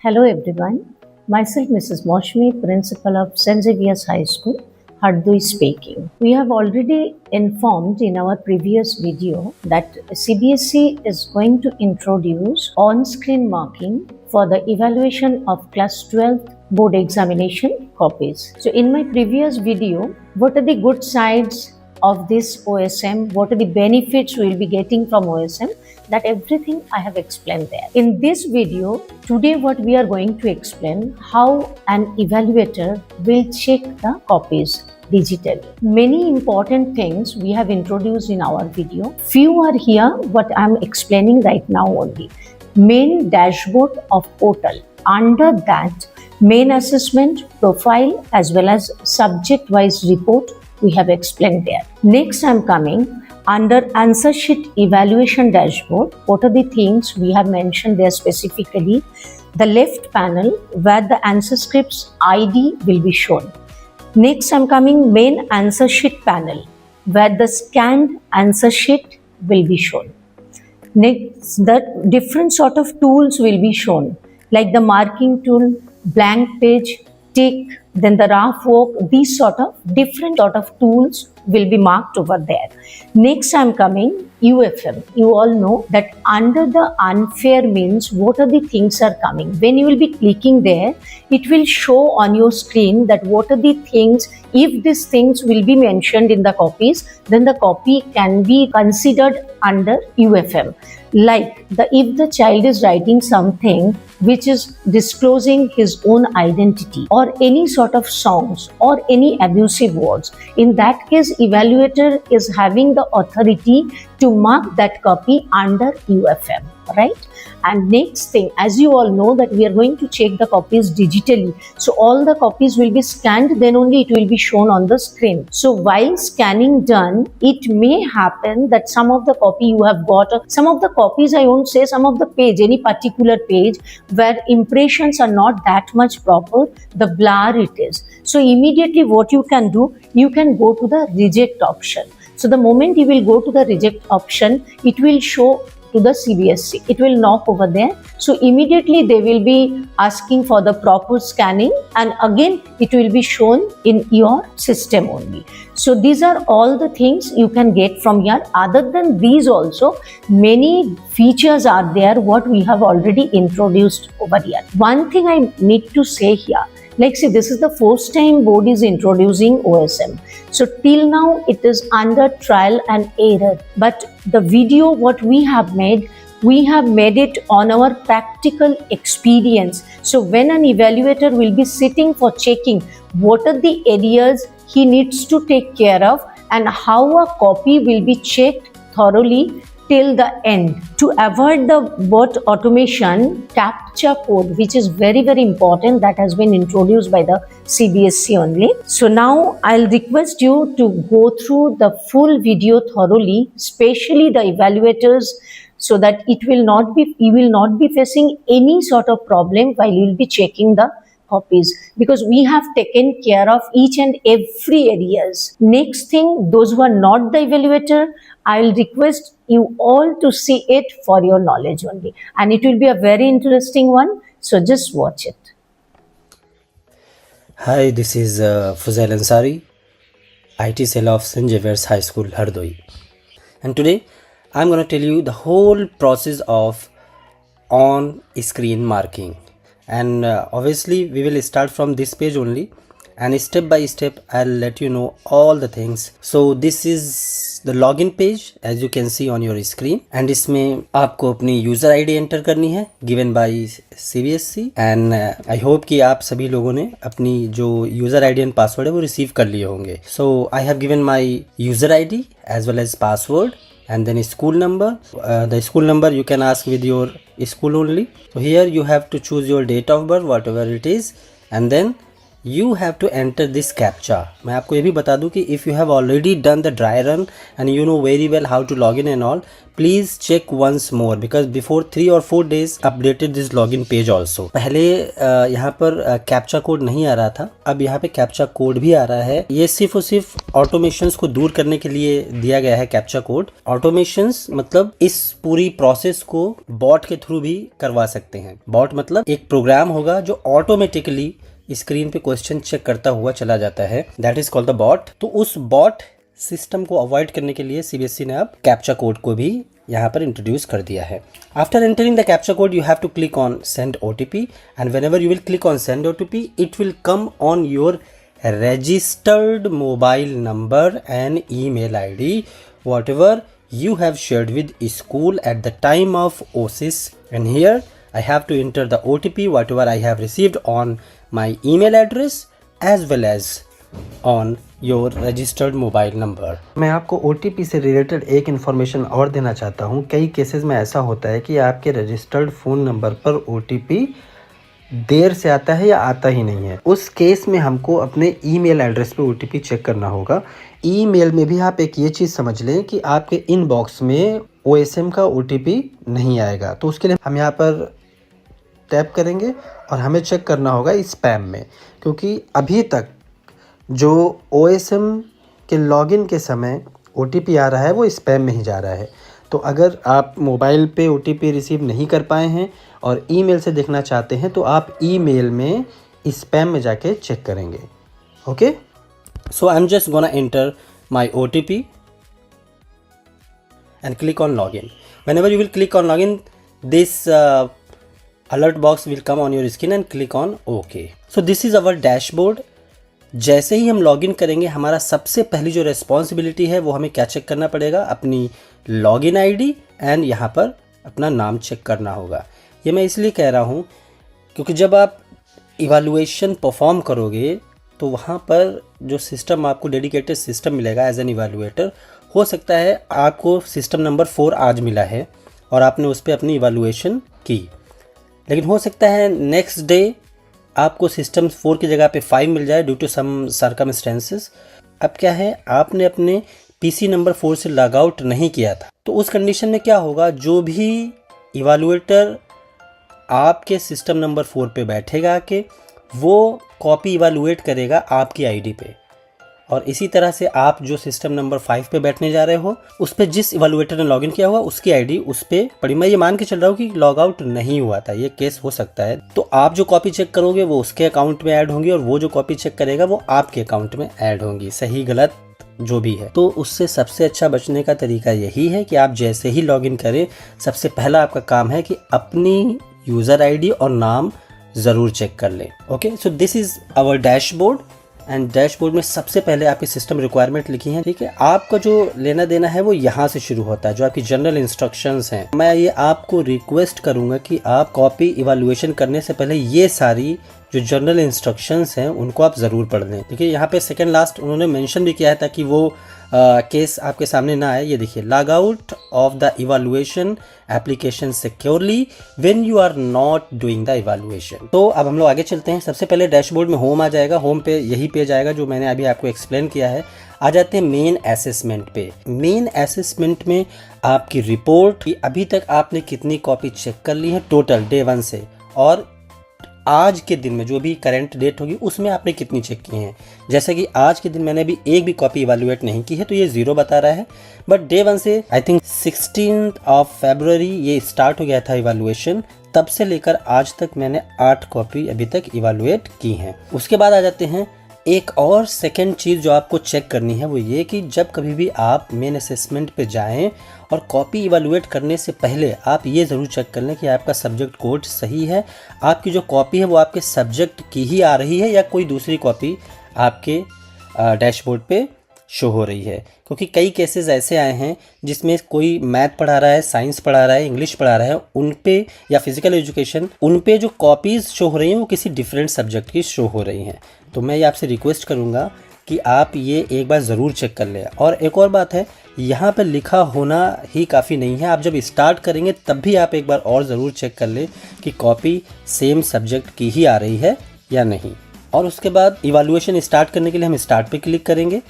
Hello everyone, myself Mrs. Moshmi, Principal of St. Xavier's High School, Hardoi speaking. We have already informed in our previous video that CBSE is going to introduce on-screen marking for the evaluation of class 12 board examination copies. So in my previous video, what are the good sides of this OSM, what are the benefits we will be getting from OSM, that everything I have explained there. In this video, today what we are going to explain how an evaluator will check the copies digitally. Many important things we have introduced in our video. Few are here, what I am explaining right now only. Main dashboard of portal. Under that, main assessment, profile as well as subject-wise report we have explained there. Next I am coming under answer sheet evaluation dashboard. What are the things we have mentioned there specifically? The left panel where the answer script's ID will be shown. Next I am coming main answer sheet panel where the scanned answer sheet will be shown. Next, the different sort of tools will be shown, like the marking tool, blank page, tick, then the rough work. These sort of different sort of tools will be marked over there. Next I am coming UFM. You all know that under the unfair means what are the things are coming. When you will be clicking there, it will show on your screen that what are the things. If these things will be mentioned in the copies, then the copy can be considered under UFM. Like if the child is writing something which is disclosing his own identity or any sort of songs or any abusive words, in that case evaluator is having the authority to mark that copy under UFM, right? And next thing, as you all know that we are going to check the copies digitally. So all the copies will be scanned, then only it will be shown on the screen. So while scanning done, it may happen that some of the copy you have got, some of the copies, I won't say, some of the page, any particular page where impressions are not that much proper, the blur it is. So immediately what you can do, you can go to the reject option. So the moment you will go to the reject option, it will show to the CBSE. It will knock over there. So immediately they will be asking for the proper scanning, and again it will be shown in your system only. So these are all the things you can get from here. Other than these also, many features are there what we have already introduced over here. One thing I need to say here, like see, this is the first time board is introducing OSM. So till now it is under trial and error. But the video what we have made it on our practical experience. So when an evaluator will be sitting for checking what are the areas he needs to take care of and how a copy will be checked thoroughly till the end. To avoid the bot automation, CAPTCHA code, which is very important, that has been introduced by the CBSE only. So now I'll request you to go through the full video thoroughly, especially the evaluators, so that you will not be facing any sort of problem while you will be checking the copies, because we have taken care of each and every areas. Next thing, those who are not the evaluator, I will request you all to see it for your knowledge only, and it will be a very interesting one, so just watch it. Hi, this is Fuzail Ansari, IT cell of St. Xavier's High School, Hardoi, and today I'm going to tell you the whole process of on-screen marking. And obviously we will start from this page only, and step by step I'll let you know all the things. So this is the login page as you can see on your screen, and इसमें आपको अपनी user ID enter करनी है given by CBSE, and I hope कि आप सभी लोगों ने अपनी जो user ID and password है वो receive कर लिए होंगे. So I have given my user ID as well as password, and then school number. The school number you can ask with your school only. So here you have to choose your date of birth, whatever it is, and then you have to enter this captcha. मैं आपको ये भी बता दूं कि if you have already done the dry run and you know very well how to log in and all, please check once more because before 3 or 4 days updated this login page also. पहले यहाँ पर captcha code नहीं आ रहा था, अब यहाँ पे captcha code भी आ रहा है। ये सिर्फ और सिर्फ ऑटोमेशंस को दूर करने के लिए दिया गया है कैप्चा कोड। ऑटोमेशंस मतलब इस पूरी प्रोसेस को बॉट के थ्रू भी करवा सकते हैं। बॉट मतलब एक प्रोग्राम होगा जो ऑटोमेटिकली स्क्रीन पे क्वेश्चन चेक करता हुआ चला जाता है, that is called the bot. तो उस बॉट सिस्टम को अवॉइड करने के लिए सीबीएसई ने अब कैप्चा कोड को भी यहाँ पर इंट्रोड्यूस कर दिया है। After entering the captcha code you have to click on send OTP and whenever you will click on send OTP it will come on your registered mobile number and email ID whatever you have shared with school at the time of OSIS, and here I have to enter the OTP whatever I have received on my email address as well as on your registered mobile number। मैं आपको OTP से related एक information और देना चाहता हूँ। कई cases में ऐसा होता है कि आपके रजिस्टर्ड फ़ोन नंबर पर OTP देर से आता है या आता ही नहीं है। उस केस में हमको अपने ईमेल एड्रेस पे OTP चेक करना होगा। ईमेल में भी आप एक ये चीज़ समझ लें कि आपके इनबॉक्स में OSM का OTP नहीं आएगा। तो उसके लिए हम यहाँ पर टैप करेंगे और हमें चेक करना होगा स्पैम में, क्योंकि अभी तक जो OSM के लॉगिन के समय OTP आ रहा है वो स्पैम में ही जा रहा है। तो अगर आप मोबाइल पे OTP रिसीव नहीं कर पाए हैं और ईमेल से देखना चाहते हैं तो आप ईमेल में स्पैम में जाके चेक करेंगे। Okay, so I am just gonna enter my OTP and click on login. Whenever you will click on login, this alert box will come on your screen and click on OK. So this is our dashboard. जैसे ही हम login करेंगे हमारा सबसे पहली जो responsibility है वो हमें क्या चेक करना पड़ेगा, अपनी लॉगिन आईडी एंड यहाँ पर अपना नाम चेक करना होगा। ये मैं इसलिए कह रहा हूँ क्योंकि जब आप इवैल्यूएशन परफॉर्म करोगे तो वहाँ पर जो सिस्टम आपको डेडिकेटेड सिस्टम मिलेगा एज एन इवैल्यूएटर, हो सकता है आपको सिस्टम नंबर 4 आज मिला है और आपने उस पर अपनी इवैल्यूएशन की, लेकिन हो सकता है नेक्स्ट डे आपको सिस्टम 4 की जगह पे 5 मिल जाए ड्यू टू सम सर्कमस्टेंसेस। अब क्या है, आपने अपने पीसी नंबर 4 से लॉग आउट नहीं किया था, तो उस कंडीशन में क्या होगा, जो भी इवैल्यूएटर आपके सिस्टम नंबर 4 पे बैठेगा कि वो कॉपी इवैल्यूएट करेगा आपकी आईडी पे, और इसी तरह से आप जो सिस्टम नंबर 5 पे बैठने जा रहे हो उस पे जिस इवैल्यूएटर ने लॉगिन किया हुआ उसकी आईडी उस पे पड़ी। मैं ये मान के चल रहा हूँ कि लॉग आउट नहीं हुआ था, ये केस हो सकता है। तो आप जो कॉपी चेक करोगे वो उसके अकाउंट में ऐड होंगी और वो जो कॉपी चेक करेगा वो आपके अकाउंट में ऐड होंगी, सही गलत जो भी है। तो उससे सबसे अच्छा बचने का तरीका यही है कि आप जैसे ही लॉगिन करें सबसे पहला आपका काम है कि अपनी यूज़र आईडी और नाम ज़रूर चेक कर लें। Okay, so this is our dashboard and dashboard में सबसे पहले आपकी सिस्टम रिक्वायरमेंट लिखी है। ठीक है, आपका जो लेना देना है वो यहाँ से शुरू होता है, जो आपकी जनरल इंस्ट्रक्शंस हैं। मैं ये आपको रिक्वेस्ट करूँगा कि आप कॉपी इवैल्यूएशन करने से पहले ये सारी जो जनरल इंस्ट्रक्शंस हैं उनको आप ज़रूर पढ़ लें। देखिए यहाँ पे सेकेंड लास्ट उन्होंने मेंशन भी किया है ताकि वो केस आपके सामने ना आए। ये देखिए, log out of the evaluation application securely when you are not doing the evaluation. तो अब हम लोग आगे चलते हैं। सबसे पहले डैशबोर्ड में होम आ जाएगा, होम पे यही पेज आएगा जो मैंने अभी आपको एक्सप्लेन किया है। आ जाते हैं मेन असेसमेंट पे। मेन असेसमेंट में आपकी रिपोर्ट कि अभी तक आपने कितनी कॉपी चेक कर ली है टोटल डे 1 से, और आज के दिन में जो भी करंट डेट होगी उसमें आपने कितनी चेक की हैं। जैसे कि आज के दिन मैंने अभी एक भी कॉपी इवैल्यूएट नहीं की है तो ये 0 बता रहा है, बट डे 1 से आई थिंक 16 फरवरी ये स्टार्ट हो गया था इवैल्यूएशन, तब से लेकर आज तक मैंने 8 कॉपी अभी तक इवैल्यूएट की हैं। उसके बाद आ जाते हैं एक और सेकेंड चीज़ जो आपको चेक करनी है, वो ये कि जब कभी भी आप मेन असेसमेंट पे जाएं और कॉपी इवैल्यूएट करने से पहले आप ये ज़रूर चेक कर लें कि आपका सब्जेक्ट कोड सही है, आपकी जो कॉपी है वो आपके सब्जेक्ट की ही आ रही है या कोई दूसरी कॉपी आपके डैशबोर्ड पे शो हो रही है। क्योंकि कई केसेस ऐसे आए हैं जिसमें कोई मैथ पढ़ा रहा है, साइंस पढ़ा रहा है, इंग्लिश पढ़ा रहा है, उन पे या फिजिकल एजुकेशन, उन पे जो कॉपीज़ शो हो रही हैं वो किसी डिफरेंट सब्जेक्ट की शो हो रही हैं। तो मैं ये आपसे रिक्वेस्ट करूँगा कि आप ये एक बार ज़रूर चेक कर लें। और एक और बात है, यहाँ पे लिखा होना ही काफ़ी नहीं है, आप जब स्टार्ट करेंगे तब भी आप एक बार और ज़रूर चेक कर लें कि कॉपी सेम सब्जेक्ट की ही आ रही है या नहीं। और उसके बाद इवैल्यूएशन स्टार्ट करने के लिए हम स्टार्ट पे क्लिक करेंगे।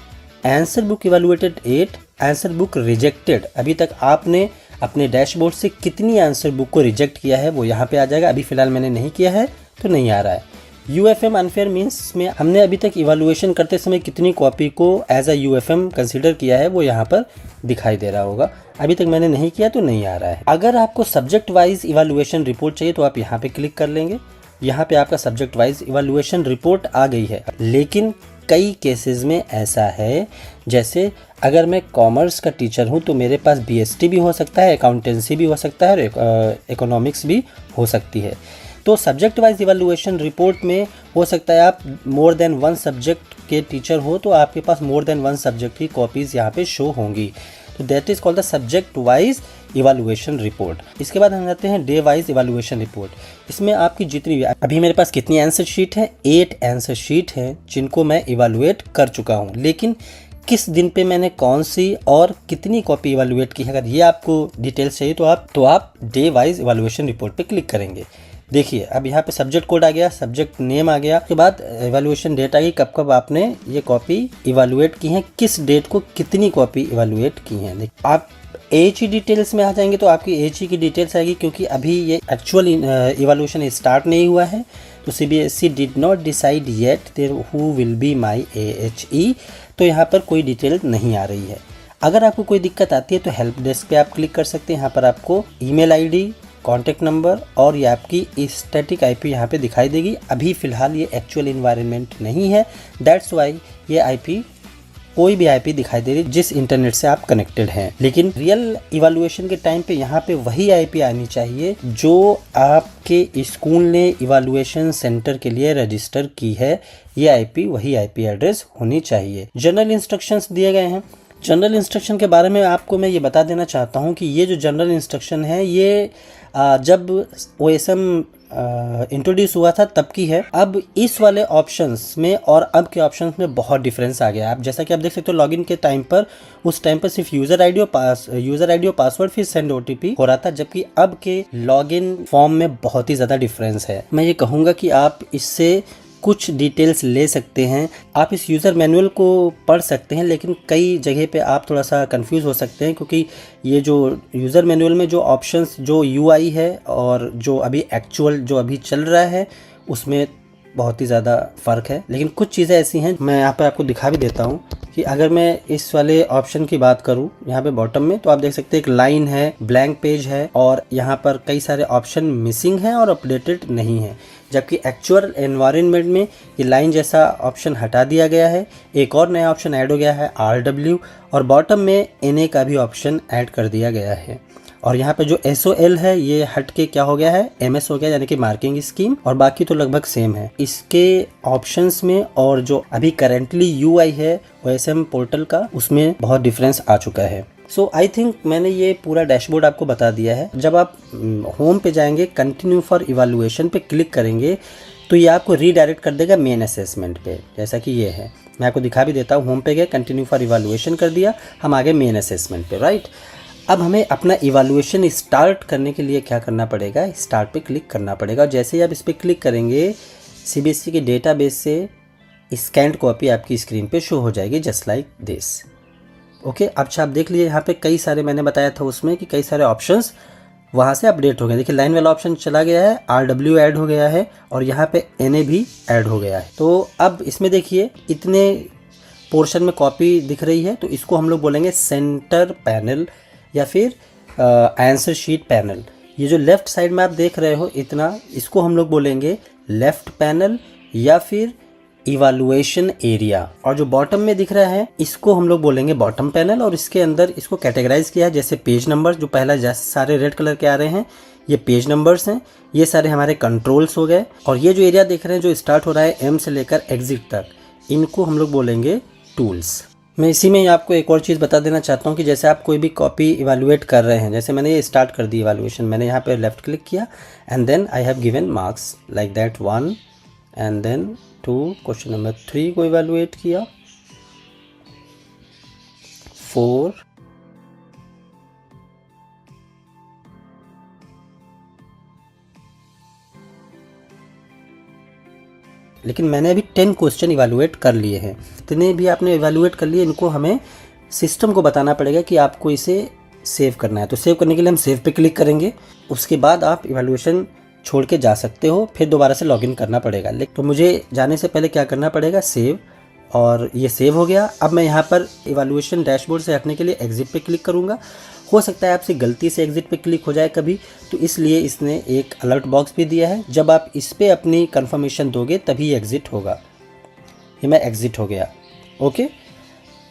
Answer book evaluated 8, answer book rejected, अभी तक आपने अपने डैशबोर्ड से कितनी आंसर बुक को रिजेक्ट किया है वो यहाँ पे आ जाएगा। अभी फ़िलहाल मैंने नहीं किया है तो नहीं आ रहा है। UFM अनफेयर मीन्स में हमने अभी तक इवैल्यूएशन करते समय कितनी कॉपी को एज अ UFM कंसीडर किया है वो यहाँ पर दिखाई दे रहा होगा। अभी तक मैंने नहीं किया तो नहीं आ रहा है। अगर आपको सब्जेक्ट वाइज इवैल्यूएशन रिपोर्ट चाहिए तो आप यहाँ पे क्लिक कर लेंगे। यहाँ पे आपका सब्जेक्ट वाइज इवैल्यूएशन रिपोर्ट आ गई है। लेकिन कई केसेस में ऐसा है, जैसे अगर मैं कॉमर्स का टीचर हूँ तो मेरे पास BST भी हो सकता है, अकाउंटेंसी भी हो सकता है और इकोनॉमिक्स भी हो सकती है। तो सब्जेक्ट वाइज इवैल्यूएशन रिपोर्ट में हो सकता है आप मोर देन वन सब्जेक्ट के टीचर हो तो आपके पास मोर देन वन सब्जेक्ट की कॉपीज़ यहाँ पे शो होंगी। तो that is called the subject wise evaluation report. इसके बाद हम जाते हैं डे वाइज इवैल्यूएशन रिपोर्ट। इसमें आपकी जितनी, अभी मेरे पास कितनी आंसर शीट है, 8 आंसर शीट हैं जिनको मैं इवैल्यूएट कर चुका हूँ। लेकिन किस दिन पे मैंने कौन सी और कितनी कॉपी इवैल्यूएट की है, अगर ये आपको डिटेल्स चाहिए तो आप डे वाइज इवैल्यूएशन रिपोर्ट पे क्लिक करेंगे। देखिए अब यहाँ पे सब्जेक्ट कोड आ गया, सब्जेक्ट नेम आ गया, उसके बाद इवैल्यूएशन डेट आ गई, कब कब आपने ये कॉपी इवैल्यूएट की है, किस डेट को कितनी कॉपी इवैल्यूएट की हैं। आप AHE डिटेल्स में आ जाएंगे तो आपकी AHE की डिटेल्स आएगी, क्योंकि अभी ये एक्चुअल इवैल्यूएशन स्टार्ट नहीं हुआ है। तो CBSE did not decide yet there who will be my AHE, तो यहाँ पर कोई डिटेल नहीं आ रही है। अगर आपको कोई दिक्कत आती है तो हेल्प डेस्क पे आप क्लिक कर सकते हैं। यहाँ पर आपको ईमेल ID, कॉन्टैक्ट नंबर और ये आपकी स्टैटिक IP यहाँ पे दिखाई देगी। अभी फ़िलहाल ये एक्चुअल इन्वायरमेंट नहीं है, दैट्स वाई ये IP कोई भी IP दिखाई दे रही जिस इंटरनेट से आप कनेक्टेड हैं। लेकिन रियल इवैल्यूएशन के टाइम पे यहाँ पे वही IP आनी चाहिए जो आपके स्कूल ने इवैल्यूएशन सेंटर के लिए रजिस्टर की है। ये IP वही IP एड्रेस होनी चाहिए। जनरल इंस्ट्रक्शंस दिए गए हैं। जनरल इंस्ट्रक्शन के बारे में आपको मैं ये बता देना चाहता हूँ कि ये जो जनरल इंस्ट्रक्शन है ये जब OSM इंट्रोड्यूस हुआ था तब की है। अब इस वाले ऑप्शंस में और अब के ऑप्शंस में बहुत डिफरेंस आ गया है। आप जैसा कि आप देख सकते हो लॉगिन के टाइम पर, उस टाइम पर सिर्फ यूज़र आईडी और पासवर्ड फिर सेंड OTP हो रहा था, जबकि अब के लॉगिन फॉर्म में बहुत ही ज़्यादा डिफरेंस है। मैं ये कहूँगा कि आप इससे कुछ डिटेल्स ले सकते हैं, आप इस यूज़र मैनुअल को पढ़ सकते हैं, लेकिन कई जगह पे आप थोड़ा सा कंफ्यूज हो सकते हैं, क्योंकि ये जो यूज़र मैनुअल में जो ऑप्शंस, जो UI है और जो अभी एक्चुअल जो अभी चल रहा है उसमें बहुत ही ज़्यादा फ़र्क है। लेकिन कुछ चीज़ें ऐसी हैं, मैं यहाँ पे आपको दिखा भी देता हूँ कि अगर मैं इस वाले ऑप्शन की बात करूँ यहाँ पे बॉटम में, तो आप देख सकते हैं एक लाइन है, ब्लैंक पेज है और यहाँ पर कई सारे ऑप्शन मिसिंग हैं और अपडेटेड नहीं है। जबकि एक्चुअल एनवायरनमेंट में ये लाइन जैसा ऑप्शन हटा दिया गया है। एक और नया ऑप्शन ऐड हो गया है RW, और बॉटम में NA का भी ऑप्शन ऐड कर दिया गया है। और यहाँ पे जो SOL है ये हट के क्या हो गया है, MS हो गया, यानी कि मार्किंग स्कीम, और बाकी तो लगभग सेम है। इसके ऑप्शंस में और जो अभी करेंटली UI है OSM पोर्टल का, उसमें बहुत डिफरेंस आ चुका है। सो आई थिंक मैंने ये पूरा डैशबोर्ड आपको बता दिया है। जब आप होम पे जाएंगे, कंटिन्यू फॉर इवैल्यूएशन पे क्लिक करेंगे तो ये आपको रीडायरेक्ट कर देगा मेन असेसमेंट पे, जैसा कि ये है। मैं आपको दिखा भी देता हूँ। होम पे गए, कंटिन्यू फॉर इवैल्यूएशन कर दिया, हम आगे मेन असेसमेंट पे, राइट। अब हमें अपना इवैल्यूएशन स्टार्ट करने के लिए क्या करना पड़ेगा, स्टार्ट पे क्लिक करना पड़ेगा। जैसे ही आप इस पर क्लिक करेंगे, CBSE के डेटाबेस से स्कैन्ड कॉपी आपकी स्क्रीन पे शो हो जाएगी, जस्ट लाइक दिस। ओके, अच्छा आप देख लीजिए यहाँ पे कई सारे, मैंने बताया था उसमें कि कई सारे ऑप्शंस वहाँ से अपडेट हो गए। देखिए लाइन वाला ऑप्शन चला गया है, RW ऐड हो गया है और यहाँ पे NA भी ऐड हो गया है। तो अब इसमें देखिए इतने पोर्शन में कॉपी दिख रही है, तो इसको हम लोग बोलेंगे सेंटर पैनल या फिर आंसर शीट पैनल। ये जो लेफ्ट साइड में आप देख रहे हो इतना, इसको हम लोग बोलेंगे लेफ्ट पैनल या फिर इवैल्यूएशन एरिया, और जो बॉटम में दिख रहा है इसको हम लोग बोलेंगे बॉटम पैनल। और इसके अंदर इसको कैटेगराइज किया है, जैसे पेज नंबर, जो पहला जैसे सारे रेड कलर के आ रहे हैं ये पेज नंबर्स हैं, ये सारे हमारे कंट्रोल्स हो गए। और ये जो एरिया देख रहे हैं जो स्टार्ट हो रहा है M से लेकर एग्जिट तक, इनको हम लोग बोलेंगे टूल्स। मैं इसी में आपको एक और चीज़ बता देना चाहता हूँ कि जैसे आप कोई भी कॉपी इवैल्यूएट कर रहे हैं, जैसे मैंने ये स्टार्ट कर दी इवैल्यूएशन, मैंने यहाँ पे लेफ्ट क्लिक किया and then I have given marks like that 1 and then 2, question number 3 को इवैल्यूएट किया, 4, लेकिन मैंने अभी 10 क्वेश्चन इवैल्यूएट कर लिए हैं। इतने भी आपने इवैल्यूएट कर लिए, इनको हमें सिस्टम को बताना पड़ेगा कि आपको इसे सेव करना है। तो सेव करने के लिए हम सेव पे क्लिक करेंगे। उसके बाद आप इवैल्यूएशन छोड़ के जा सकते हो, फिर दोबारा से लॉगिन करना पड़ेगा। तो मुझे जाने से पहले क्या करना पड़ेगा, सेव, और ये सेव हो गया। अब मैं यहाँ पर इवैल्यूएशन डैशबोर्ड से हटने के लिए एग्जिट पे क्लिक करूँगा। हो सकता है आपसे गलती से एग्जिट पे क्लिक हो जाए कभी, तो इसलिए इसने एक अलर्ट बॉक्स भी दिया है। जब आप इस पर अपनी कंफर्मेशन दोगे तभी एग्जिट होगा। ये मैं एग्जिट हो गया। ओके,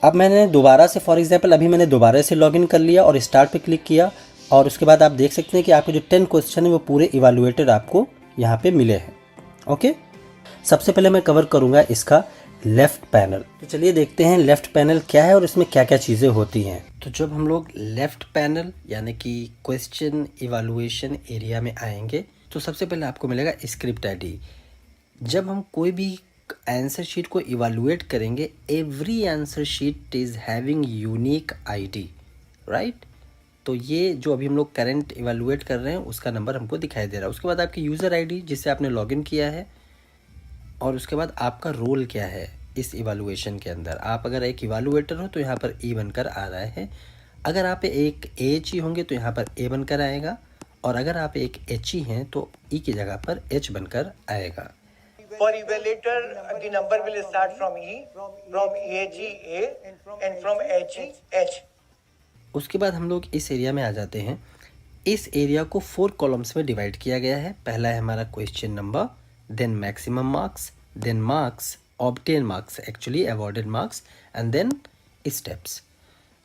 अब मैंने दोबारा से, फॉर एग्जांपल अभी मैंने दोबारा से लॉगिन कर लिया और स्टार्ट पे क्लिक किया, और उसके बाद आप देख सकते हैं कि आपके जो 10 क्वेश्चन है वो पूरे इवैल्यूएटेड आपको यहाँ पे मिले हैं। ओके, सबसे पहले मैं कवर करूँगा इसका लेफ़्ट पैनल। तो चलिए देखते हैं लेफ़्ट पैनल क्या है और इसमें क्या क्या चीज़ें होती हैं। तो जब हम लोग लेफ़्ट पैनल यानी कि क्वेश्चन इवैल्यूएशन एरिया में आएंगे, तो सबसे पहले आपको मिलेगा स्क्रिप्ट आईडी। जब हम कोई भी आंसर शीट को इवैल्यूएट करेंगे, every answer sheet is having unique ID, right. तो ये जो अभी हम लोग करंट इवैल्यूएट कर रहे हैं उसका नंबर हमको दिखाई दे रहा है। उसके बाद आपकी यूज़र आईडी जिससे आपने लॉगिन किया है, और उसके बाद आपका रोल क्या है इस इवैल्यूएशन के अंदर। आप अगर एक इवैल्यूएटर हो तो यहाँ पर ई बनकर आ रहा है, अगर आप एक एच ई होंगे तो यहाँ पर ए बनकर आएगा, और अगर आप एक एच ई हैं तो ई की जगह पर एच बनकर आएगा। For evaluator, the number will start from E, from AG A, and from HE H. उसके बाद हम लोग इस एरिया में आ जाते हैं। इस एरिया को 4 कॉलम्स में डिवाइड किया गया है। पहला है हमारा question number, then maximum marks, then marks, obtain marks, actually awarded marks, and then steps.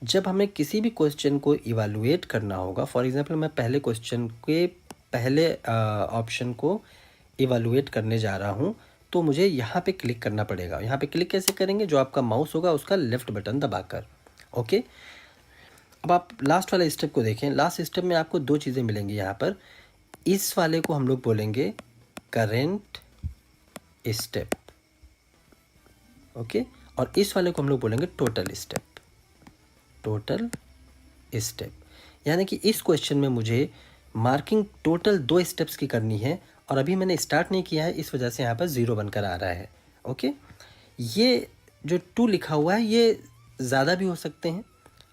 जब हमें किसी भी क्वेश्चन को इवैल्यूएट करना होगा, फॉर एग्जांपल मैं पहले क्वेश्चन के पहले ऑप्शन को इवैल्यूएट करने जा रहा हूँ, तो मुझे यहाँ पे क्लिक करना पड़ेगा। यहाँ पे क्लिक कैसे करेंगे, जो आपका माउस होगा उसका लेफ़्ट बटन दबाकर। ओके, अब आप लास्ट वाले स्टेप को देखें। लास्ट स्टेप में आपको 2 चीज़ें मिलेंगी यहाँ पर। इस वाले को हम लोग बोलेंगे करेंट स्टेप, ओके, और इस वाले को हम लोग बोलेंगे टोटल स्टेप। टोटल स्टेप यानी कि इस क्वेश्चन में मुझे मार्किंग टोटल 2 स्टेप्स की करनी है, और अभी मैंने स्टार्ट नहीं किया है, इस वजह से यहाँ पर 0 बनकर आ रहा है। ओके, ये जो 2 लिखा हुआ है ये ज़्यादा भी हो सकते हैं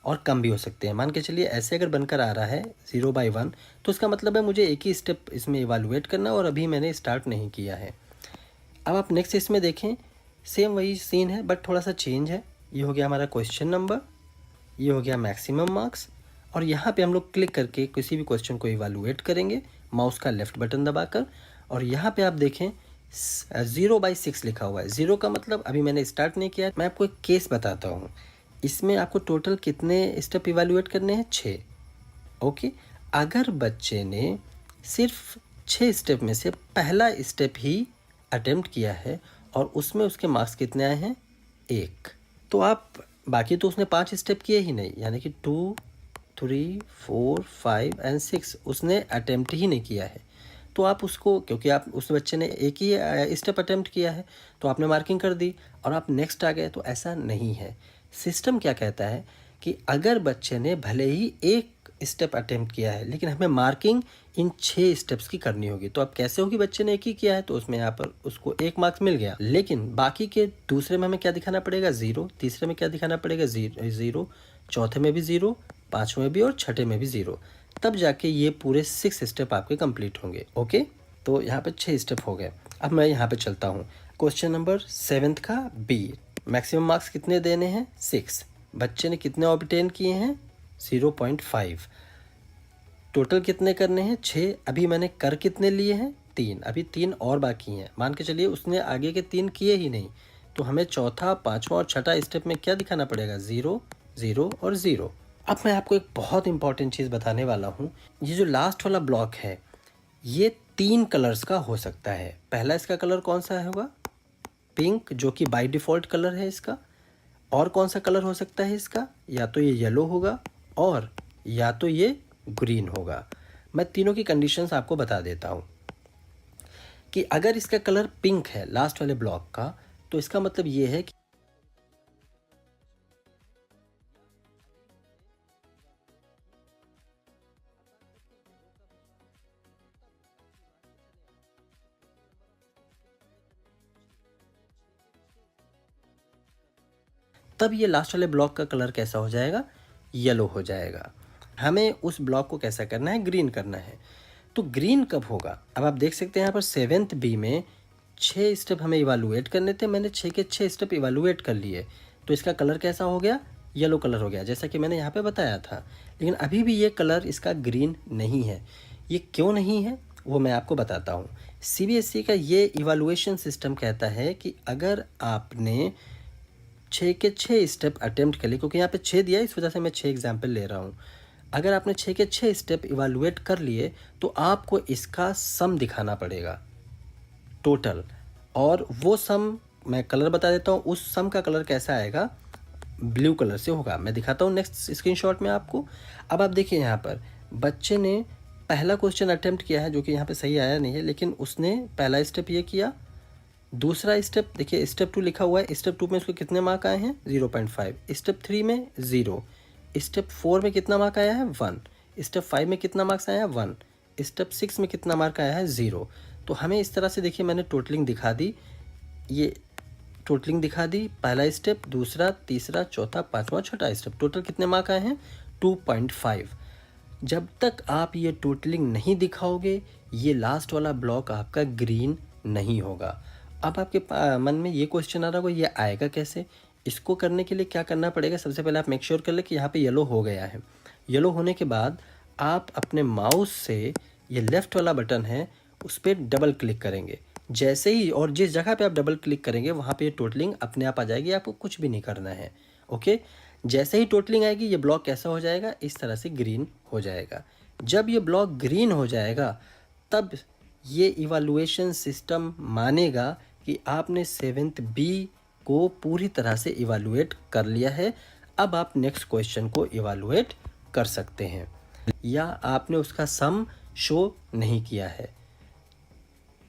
और कम भी हो सकते हैं। मान के चलिए ऐसे अगर बनकर आ रहा है 0/1, तो इसका मतलब है मुझे एक ही स्टेप इसमें इवैल्यूएट करना, और अभी मैंने स्टार्ट नहीं किया है। अब आप नेक्स्ट इसमें देखें, सेम वही सीन है बट थोड़ा सा चेंज है। ये हो गया हमारा क्वेश्चन नंबर, ये हो गया मैक्सिमम मार्क्स, और यहाँ पे हम लोग क्लिक करके किसी भी क्वेश्चन को इवैल्यूएट करेंगे माउस का लेफ़्ट बटन दबाकर। और यहाँ पे आप देखें 0/6 लिखा हुआ है। 0 का मतलब अभी मैंने स्टार्ट नहीं किया। मैं आपको एक केस बताता हूँ, इसमें आपको टोटल कितने स्टेप इवैल्यूएट करने हैं, 6। ओके, अगर बच्चे ने सिर्फ 6 स्टेप में से पहला स्टेप ही अटेम्प्ट किया है और उसमें उसके मार्क्स कितने आए हैं, 1, तो आप बाकी तो उसने 5 स्टेप किए ही नहीं, यानी कि 2, 3, 4, 5 एंड 6 उसने अटेम्प्ट ही नहीं किया है। तो आप उसको, क्योंकि आप उस बच्चे ने एक ही स्टेप अटेम्प्ट किया है तो आपने मार्किंग कर दी और आप नेक्स्ट आ गए, तो ऐसा नहीं है। सिस्टम क्या कहता है कि अगर बच्चे ने भले ही एक स्टेप अटेम्प्ट किया है लेकिन हमें मार्किंग इन 6 स्टेप्स की करनी होगी। तो अब कैसे होगी, बच्चे ने एक ही किया है तो उसमें यहाँ पर उसको 1 मार्क्स मिल गया, लेकिन बाकी के दूसरे में हमें क्या दिखाना पड़ेगा, 0, तीसरे में क्या दिखाना पड़ेगा, 0, चौथे में भी 0, पाँचवें में भी और छठे में भी 0, तब जाके ये पूरे 6 स्टेप आपके कंप्लीट होंगे। ओके, तो यहाँ पे 6 स्टेप हो गए। अब मैं यहाँ पे चलता हूँ क्वेश्चन नंबर 7 का बी। मैक्सिमम मार्क्स कितने देने हैं, 6। बच्चे ने कितने ऑब्टेन किए हैं, 0.5। टोटल कितने करने हैं, 6। अभी मैंने कर कितने लिए हैं, 3। अभी 3 और बाकी हैं। मान के चलिए उसने आगे के 3 किए ही नहीं, तो हमें चौथा, पाँचवा और छठा स्टेप में क्या दिखाना पड़ेगा, 0, 0 और 0। अब मैं आपको एक बहुत इंपॉर्टेंट चीज़ बताने वाला हूँ। ये जो लास्ट वाला ब्लॉक है ये 3 कलर्स का हो सकता है। पहला इसका कलर कौन सा होगा, पिंक, जो कि बाय डिफ़ॉल्ट कलर है इसका। और कौन सा कलर हो सकता है इसका, या तो ये येलो होगा और या तो ये ग्रीन होगा। मैं तीनों की कंडीशंस आपको बता देता हूँ कि अगर इसका कलर पिंक है लास्ट वाले ब्लॉक का, तो इसका मतलब ये है कि तब ये लास्ट वाले ब्लॉक का कलर कैसा हो जाएगा, येलो हो जाएगा। हमें उस ब्लॉक को कैसा करना है, ग्रीन करना है। तो ग्रीन कब होगा, अब आप देख सकते हैं यहाँ पर 7th बी में 6 स्टेप हमें इवालुएट करने थे, मैंने 6 के 6 स्टेप इवालुएट कर लिए, तो इसका कलर कैसा हो गया, येलो कलर हो गया, जैसा कि मैंने यहाँ पे बताया था। लेकिन अभी भी ये कलर इसका ग्रीन नहीं है। ये क्यों नहीं है वो मैं आपको बताता हूँ। CBSE का ये इवालुएशन सिस्टम कहता है कि अगर आपने 6 के 6 स्टेप अटेम्प्ट कर लिए, क्योंकि यहाँ पे 6 दिया है इस वजह से मैं 6 एग्जाम्पल ले रहा हूँ। अगर आपने 6 के 6 स्टेप इवालुएट कर लिए तो आपको इसका सम दिखाना पड़ेगा टोटल, और वो सम मैं कलर बता देता हूँ। उस सम का कलर कैसा आएगा, ब्लू कलर से होगा। मैं दिखाता हूँ नेक्स्ट स्क्रीनशॉट में आपको। अब आप देखिए यहाँ पर बच्चे ने पहला क्वेश्चन अटेम्प्ट किया है, जो कि यहाँ पे सही आया नहीं है, लेकिन उसने पहला स्टेप ये किया। दूसरा स्टेप देखिए, स्टेप 2 लिखा हुआ है, स्टेप 2 में उसको कितने मार्क आए हैं, 0.5। स्टेप 3 में 0। स्टेप 4 में कितना मार्क आया है, 1। स्टेप 5 में कितना मार्क्स आया है, 1। स्टेप 6 में कितना मार्क आया है, 0। तो हमें इस तरह से देखिए, मैंने टोटलिंग दिखा दी, ये टोटलिंग दिखा दी, पहला स्टेप, दूसरा, तीसरा, चौथा, पाँचवा, छठा स्टेप, टोटल कितने मार्क आए हैं, 2.5। जब तक आप ये टोटलिंग नहीं दिखाओगे, ये लास्ट वाला ब्लॉक आपका ग्रीन नहीं होगा। अब आपके मन में ये क्वेश्चन आ रहा होगा, ये आएगा कैसे। इसको करने के लिए क्या करना पड़ेगा, सबसे पहले आप मेक श्योर कर ले कि यहाँ पे येलो हो गया है। येलो होने के बाद आप अपने माउस से ये लेफ़्ट वाला बटन है उस पर डबल क्लिक करेंगे। जैसे ही, और जिस जगह पे आप डबल क्लिक करेंगे वहाँ पे ये टोटलिंग अपने आप आ जाएगी, आपको कुछ भी नहीं करना है। ओके, जैसे ही टोटलिंग आएगी ये ब्लॉक कैसा हो जाएगा, इस तरह से ग्रीन हो जाएगा। जब ये ब्लॉक ग्रीन हो जाएगा तब ये इवालुएशन सिस्टम मानेगा कि आपने 7th बी को पूरी तरह से इवालुएट कर लिया है। अब आप नेक्स्ट क्वेश्चन को इवालुएट कर सकते हैं, या आपने उसका सम शो नहीं किया है,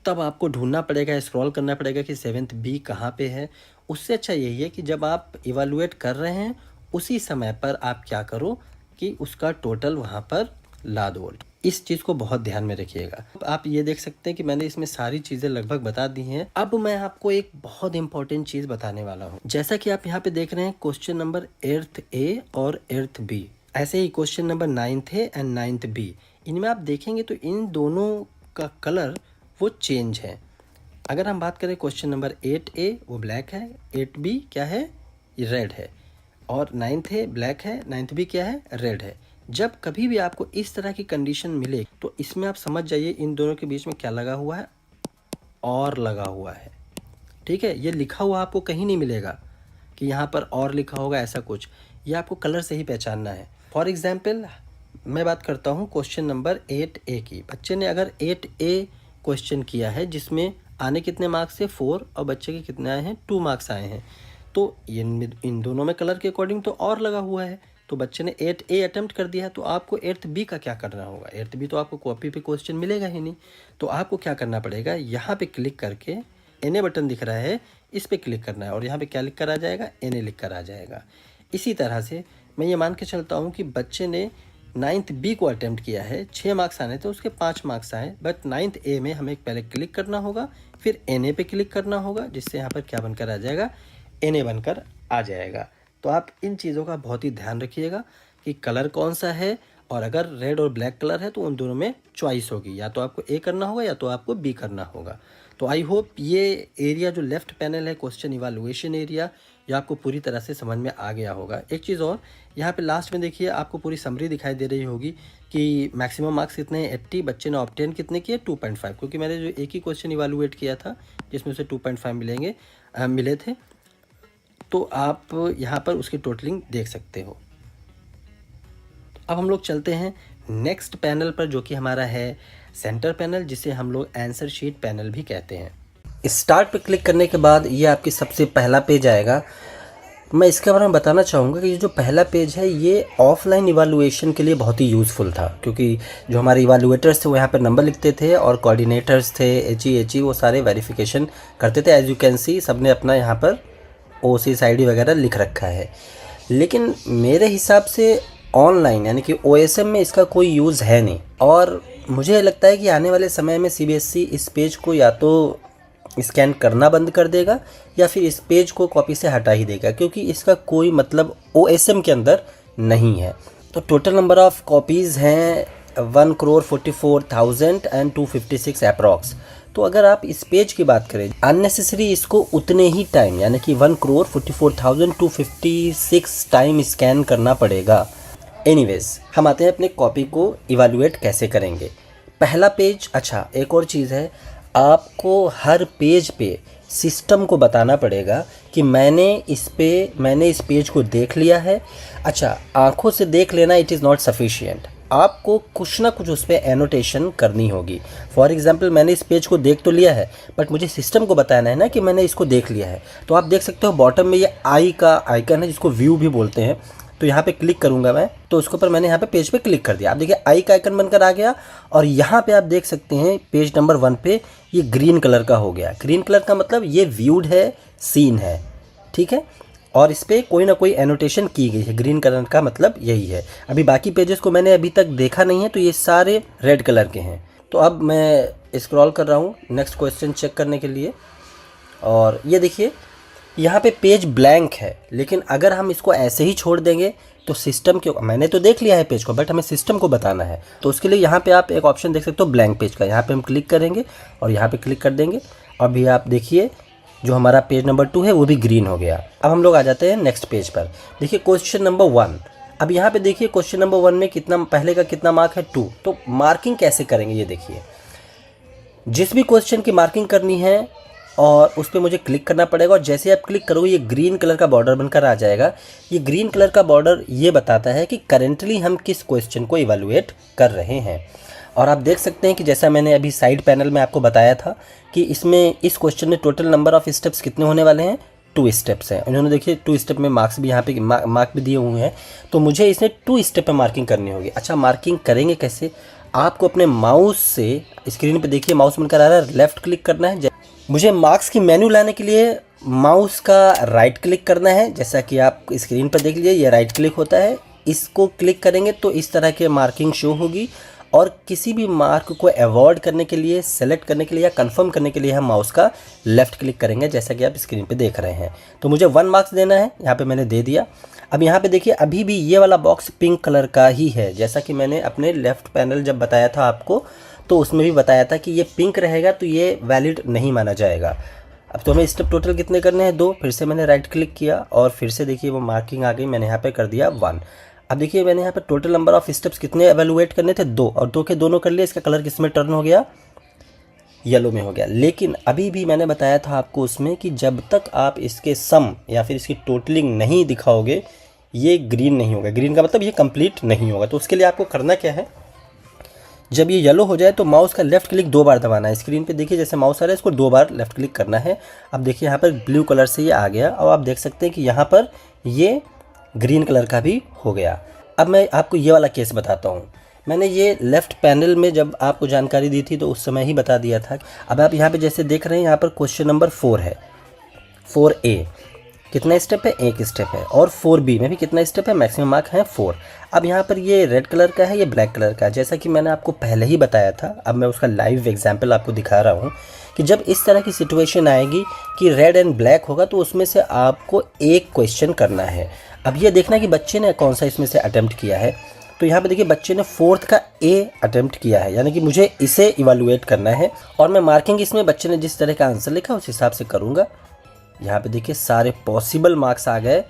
तब आपको ढूंढना पड़ेगा, स्क्रॉल करना पड़ेगा कि 7th बी कहाँ पे है। उससे अच्छा यही है कि जब आप इवालुएट कर रहे हैं उसी समय पर आप क्या करो कि उसका टोटल वहाँ पर ला दो। इस चीज़ को बहुत ध्यान में रखिएगा। आप ये देख सकते हैं कि मैंने इसमें सारी चीज़ें लगभग बता दी हैं। अब मैं आपको एक बहुत इंपॉर्टेंट चीज़ बताने वाला हूँ। जैसा कि आप यहाँ पे देख रहे हैं क्वेश्चन नंबर 8th ए और 8th बी, ऐसे ही question number 9th A and 9th B, इनमें आप देखेंगे तो इन दोनों का कलर वो चेंज है। अगर हम बात करें क्वेश्चन नंबर 8A वो ब्लैक है, 8B क्या है, ये रेड है, और 9th A ब्लैक है, 9th B क्या है, रेड है। जब कभी भी आपको इस तरह की कंडीशन मिले तो इसमें आप समझ जाइए इन दोनों के बीच में क्या लगा हुआ है, और लगा हुआ है। ठीक है, ये लिखा हुआ आपको कहीं नहीं मिलेगा कि यहाँ पर और लिखा होगा, ऐसा कुछ। ये आपको कलर से ही पहचानना है। फॉर एग्जाम्पल मैं बात करता हूँ क्वेश्चन नंबर 8A की। बच्चे ने अगर 8A क्वेश्चन किया है जिसमें आने कितने मार्क्स थे, 4, और बच्चे के कितने आए हैं, 2 मार्क्स आए हैं, तो इन दोनों में कलर के अकॉर्डिंग तो और लगा हुआ है। तो बच्चे ने 8A अटेम्प्ट कर दिया है, तो आपको 8th बी का क्या करना होगा। 8th बी तो आपको कॉपी पे क्वेश्चन मिलेगा ही नहीं, तो आपको क्या करना पड़ेगा, यहाँ पे क्लिक करके NA बटन दिख रहा है, इस पर क्लिक करना है, और यहाँ पे क्या लिख कर आ जाएगा, NA लिख कर आ जाएगा। इसी तरह से मैं ये मान के चलता हूँ कि बच्चे ने 9th बी को अटेम्प्ट किया है, 6 मार्क्स आने थे, उसके 5 मार्क्स आए, बट 9th ए में हमें पहले क्लिक करना होगा, फिर NA पे क्लिक करना होगा, जिससे यहाँ पर क्या बनकर आ जाएगा, NA बनकर आ जाएगा। तो आप इन चीज़ों का बहुत ही ध्यान रखिएगा कि कलर कौन सा है, और अगर रेड और ब्लैक कलर है तो उन दोनों में चॉइस होगी, या तो आपको A करना होगा या तो आपको B करना होगा। तो आई होप ये एरिया जो लेफ्ट पैनल है क्वेश्चन इवालुएशन एरिया, ये आपको पूरी तरह से समझ में आ गया होगा। एक चीज़ और, यहाँ पे लास्ट में देखिए आपको पूरी समरी दिखाई दे रही होगी कि मैक्सिमम मार्क्स कितने हैं, 80, बच्चे ने ऑब्टेन कितने किए, 2.5, क्योंकि मैंने जो एक ही क्वेश्चन इवालुएट किया था जिसमें से 2.5 मिले थे, तो आप यहाँ पर उसकी टोटलिंग देख सकते हो। अब हम लोग चलते हैं नेक्स्ट पैनल पर, जो कि हमारा है सेंटर पैनल, जिसे हम लोग आंसर शीट पैनल भी कहते हैं। स्टार्ट पे क्लिक करने के बाद ये आपकी सबसे पहला पेज आएगा। मैं इसके बारे में बताना चाहूँगा कि ये जो पहला पेज है ये ऑफलाइन इवालुएशन के लिए बहुत ही यूज़फुल था, क्योंकि जो हमारे इवालुएटर्स थे वो यहाँ पर नंबर लिखते थे, और कोऑर्डिनेटर्स थे HE वो सारे वेरिफिकेशन करते थे। एज यू कैन सी सबने अपना यहाँ पर OCS ID वगैरह लिख रखा है। लेकिन मेरे हिसाब से ऑनलाइन यानी कि OSM में इसका कोई यूज़ है नहीं, और मुझे लगता है कि आने वाले समय में CBSE इस पेज को या तो स्कैन करना बंद कर देगा या फिर इस पेज को कॉपी से हटा ही देगा, क्योंकि इसका कोई मतलब OSM के अंदर नहीं है। तो टोटल नंबर ऑफ़ कॉपीज़ हैं 1,44,256 अप्रॉक्स। तो अगर आप इस पेज की बात करें, अननेसेसरी इसको उतने ही टाइम यानी कि 1,44,256 टाइम स्कैन करना पड़ेगा। एनीवेज, हम आते हैं अपने कॉपी को इवैल्यूएट कैसे करेंगे। पहला पेज, अच्छा एक और चीज़ है, आपको हर पेज पे सिस्टम को बताना पड़ेगा कि मैंने इस पेज को देख लिया है। अच्छा, आंखों से देख लेना इट इज़ नॉट सफिशिएंट, आपको कुछ ना कुछ उस पर एनोटेशन करनी होगी। फॉर एग्जांपल, मैंने इस पेज को देख तो लिया है बट मुझे सिस्टम को बताना है ना कि मैंने इसको देख लिया है। तो आप देख सकते हो बॉटम में ये आई का आइकन है जिसको व्यू भी बोलते हैं। तो यहाँ पे क्लिक करूँगा मैं, तो उसके ऊपर मैंने यहाँ पे पेज पे क्लिक कर दिया। आप देखिए आई का आइकन बनकर आ गया और यहाँ पे आप देख सकते हैं पेज नंबर 1 पे ये ग्रीन कलर का हो गया। ग्रीन कलर का मतलब ये व्यूड है, सीन है, ठीक है, और इस पर कोई ना कोई एनोटेशन की गई है। ग्रीन कलर का मतलब यही है। अभी बाकी पेजेस को मैंने अभी तक देखा नहीं है, तो ये सारे रेड कलर के हैं। तो अब मैं स्क्रॉल कर रहा हूँ नेक्स्ट क्वेश्चन चेक करने के लिए, और ये देखिए यहाँ पे पेज ब्लैंक है, लेकिन अगर हम इसको ऐसे ही छोड़ देंगे तो सिस्टम के, मैंने तो देख लिया है पेज को बट हमें सिस्टम को बताना है। तो उसके लिए यहाँ पे आप एक ऑप्शन देख सकते हो ब्लैंक पेज का, यहाँ पे हम क्लिक करेंगे और यहाँ पे क्लिक कर देंगे। अभी आप देखिए जो हमारा पेज नंबर 2 है वो भी ग्रीन हो गया। अब हम लोग आ जाते हैं नेक्स्ट पेज पर। देखिए क्वेश्चन नंबर 1। अब यहाँ पे देखिए क्वेश्चन नंबर 1 में कितना, पहले का कितना मार्क है 2। तो मार्किंग कैसे करेंगे ये देखिए, जिस भी क्वेश्चन की मार्किंग करनी है और उस पर मुझे क्लिक करना पड़ेगा, और जैसे आप क्लिक करोगे ये ग्रीन कलर का बॉर्डर बनकर आ जाएगा। ये ग्रीन कलर का बॉर्डर ये बताता है कि करेंटली हम किस क्वेश्चन को इवैल्यूएट कर रहे हैं। और आप देख सकते हैं कि जैसा मैंने अभी साइड पैनल में आपको बताया था कि इसमें इस क्वेश्चन में टोटल नंबर ऑफ़ स्टेप्स कितने होने वाले हैं, 2 स्टेप्स हैं। उन्होंने देखिए 2 स्टेप में मार्क्स भी यहाँ पे मार्क भी दिए हुए हैं, तो मुझे इसमें 2 स्टेप पे मार्किंग करनी होगी। अच्छा, मार्किंग करेंगे कैसे? आपको अपने माउस से स्क्रीन पे देखिए माउस बनकर आ रहा है, लेफ़्ट क्लिक करना है। मुझे मार्क्स की मेन्यू लाने के लिए माउस का राइट क्लिक करना है, जैसा कि आप स्क्रीन पर देख लीजिए ये राइट क्लिक होता है। इसको क्लिक करेंगे तो इस तरह की मार्किंग शो होगी, और किसी भी मार्क को अवॉइड करने के लिए, सेलेक्ट करने के लिए या कंफर्म करने के लिए हम माउस का लेफ़्ट क्लिक करेंगे, जैसा कि आप स्क्रीन पे देख रहे हैं। तो मुझे 1 मार्क्स देना है, यहाँ पे मैंने दे दिया। अब यहाँ पे देखिए अभी भी ये वाला बॉक्स पिंक कलर का ही है, जैसा कि मैंने अपने लेफ़्ट पैनल जब बताया था आपको तो उसमें भी बताया था कि ये पिंक रहेगा तो ये वैलिड नहीं माना जाएगा। अब तो हमें स्टेप टोटल कितने करने हैं, 2। फिर से मैंने राइट क्लिक किया और फिर से देखिए वो मार्किंग आ गई, मैंने यहाँ पे कर दिया 1। अब देखिए मैंने यहाँ पे टोटल नंबर ऑफ़ स्टेप्स कितने एवेलुएट करने थे, 2, और 2 के दोनों कर लिए। इसका कलर किस में टर्न हो गया, येलो में हो गया। लेकिन अभी भी मैंने बताया था आपको उसमें कि जब तक आप इसके सम या फिर इसकी टोटलिंग नहीं दिखाओगे ये ग्रीन नहीं होगा। ग्रीन का मतलब ये कंप्लीट नहीं होगा। तो उसके लिए आपको करना क्या है, जब ये येलो हो जाए तो माउस का लेफ़्ट क्लिक 2 बार दबाना है। स्क्रीन पे देखिए जैसे माउस आ रहा है इसको 2 बार लेफ़्ट क्लिक करना है। अब देखिए यहाँ पर ब्लू कलर से ये आ गया और आप देख सकते हैं कि यहाँ पर ये ग्रीन कलर का भी हो गया। अब मैं आपको ये वाला केस बताता हूँ। मैंने ये लेफ़्ट पैनल में जब आपको जानकारी दी थी तो उस समय ही बता दिया था। अब आप यहाँ पे जैसे देख रहे हैं यहाँ पर क्वेश्चन नंबर 4 है, 4A कितना स्टेप है, 1 स्टेप है, और 4B में भी कितना स्टेप है, मैक्सिमम मार्क है 4। अब यहाँ पर ये रेड कलर का है, ये ब्लैक कलर का है, जैसा कि मैंने आपको पहले ही बताया था। अब मैं उसका लाइव एग्जांपल आपको दिखा रहा हूँ कि जब इस तरह की सिचुएशन आएगी कि रेड एंड ब्लैक होगा तो उसमें से आपको एक क्वेश्चन करना है। अब ये देखना कि बच्चे ने कौन सा इसमें से अटैम्प्ट किया है। तो यहाँ पे देखिए बच्चे ने 4th का A अटैम्प्ट किया है, यानी कि मुझे इसे इवैल्यूएट करना है और मैं मार्किंग इसमें बच्चे ने जिस तरह का आंसर लिखा उस हिसाब से करूँगा। यहाँ पे देखिए सारे पॉसिबल मार्क्स आ गए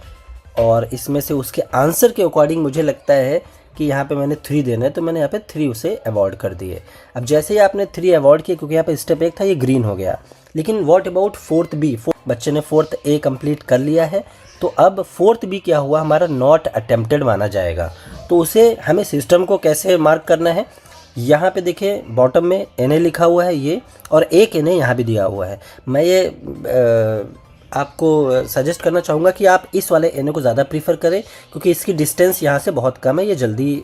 और इसमें से उसके आंसर के अकॉर्डिंग मुझे लगता है कि यहाँ पे मैंने 3 देना है, तो मैंने यहाँ पे 3 उसे अवॉइड कर दिए। अब जैसे ही आपने 3 अवॉइड किए, क्योंकि यहाँ पे स्टेप 1 था ये ग्रीन हो गया, लेकिन व्हाट अबाउट 4th B, बच्चे ने 4th A कंप्लीट कर लिया है, तो अब 4th B क्या हुआ, हमारा नॉट अटेम्प्टेड माना जाएगा। तो उसे हमें सिस्टम को कैसे मार्क करना है, यहाँ पे देखिए बॉटम में NA लिखा हुआ है ये, और एक NA यहाँ भी दिया हुआ है। मैं ये आपको सजेस्ट करना चाहूँगा कि आप इस वाले NA को ज़्यादा प्रीफर करें, क्योंकि इसकी डिस्टेंस यहाँ से बहुत कम है, ये जल्दी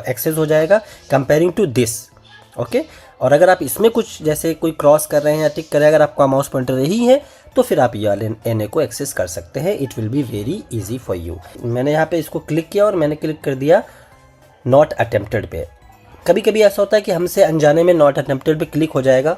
एक्सेस हो जाएगा कंपेयरिंग टू दिस। ओके, और अगर आप इसमें कुछ जैसे कोई क्रॉस कर रहे हैं या टिक कर रहे हैं, अगर आपका माउस पॉइंटर यही है तो फिर आप ये वाले NA को एक्सेस कर सकते हैं। It will be very easy for you. मैंने यहाँ पे इसको क्लिक किया और मैंने क्लिक कर दिया नॉट अटेम्प्टेड पे। कभी कभी ऐसा होता है कि हमसे अनजाने में नॉट अटेम्प्टेड पे क्लिक हो जाएगा,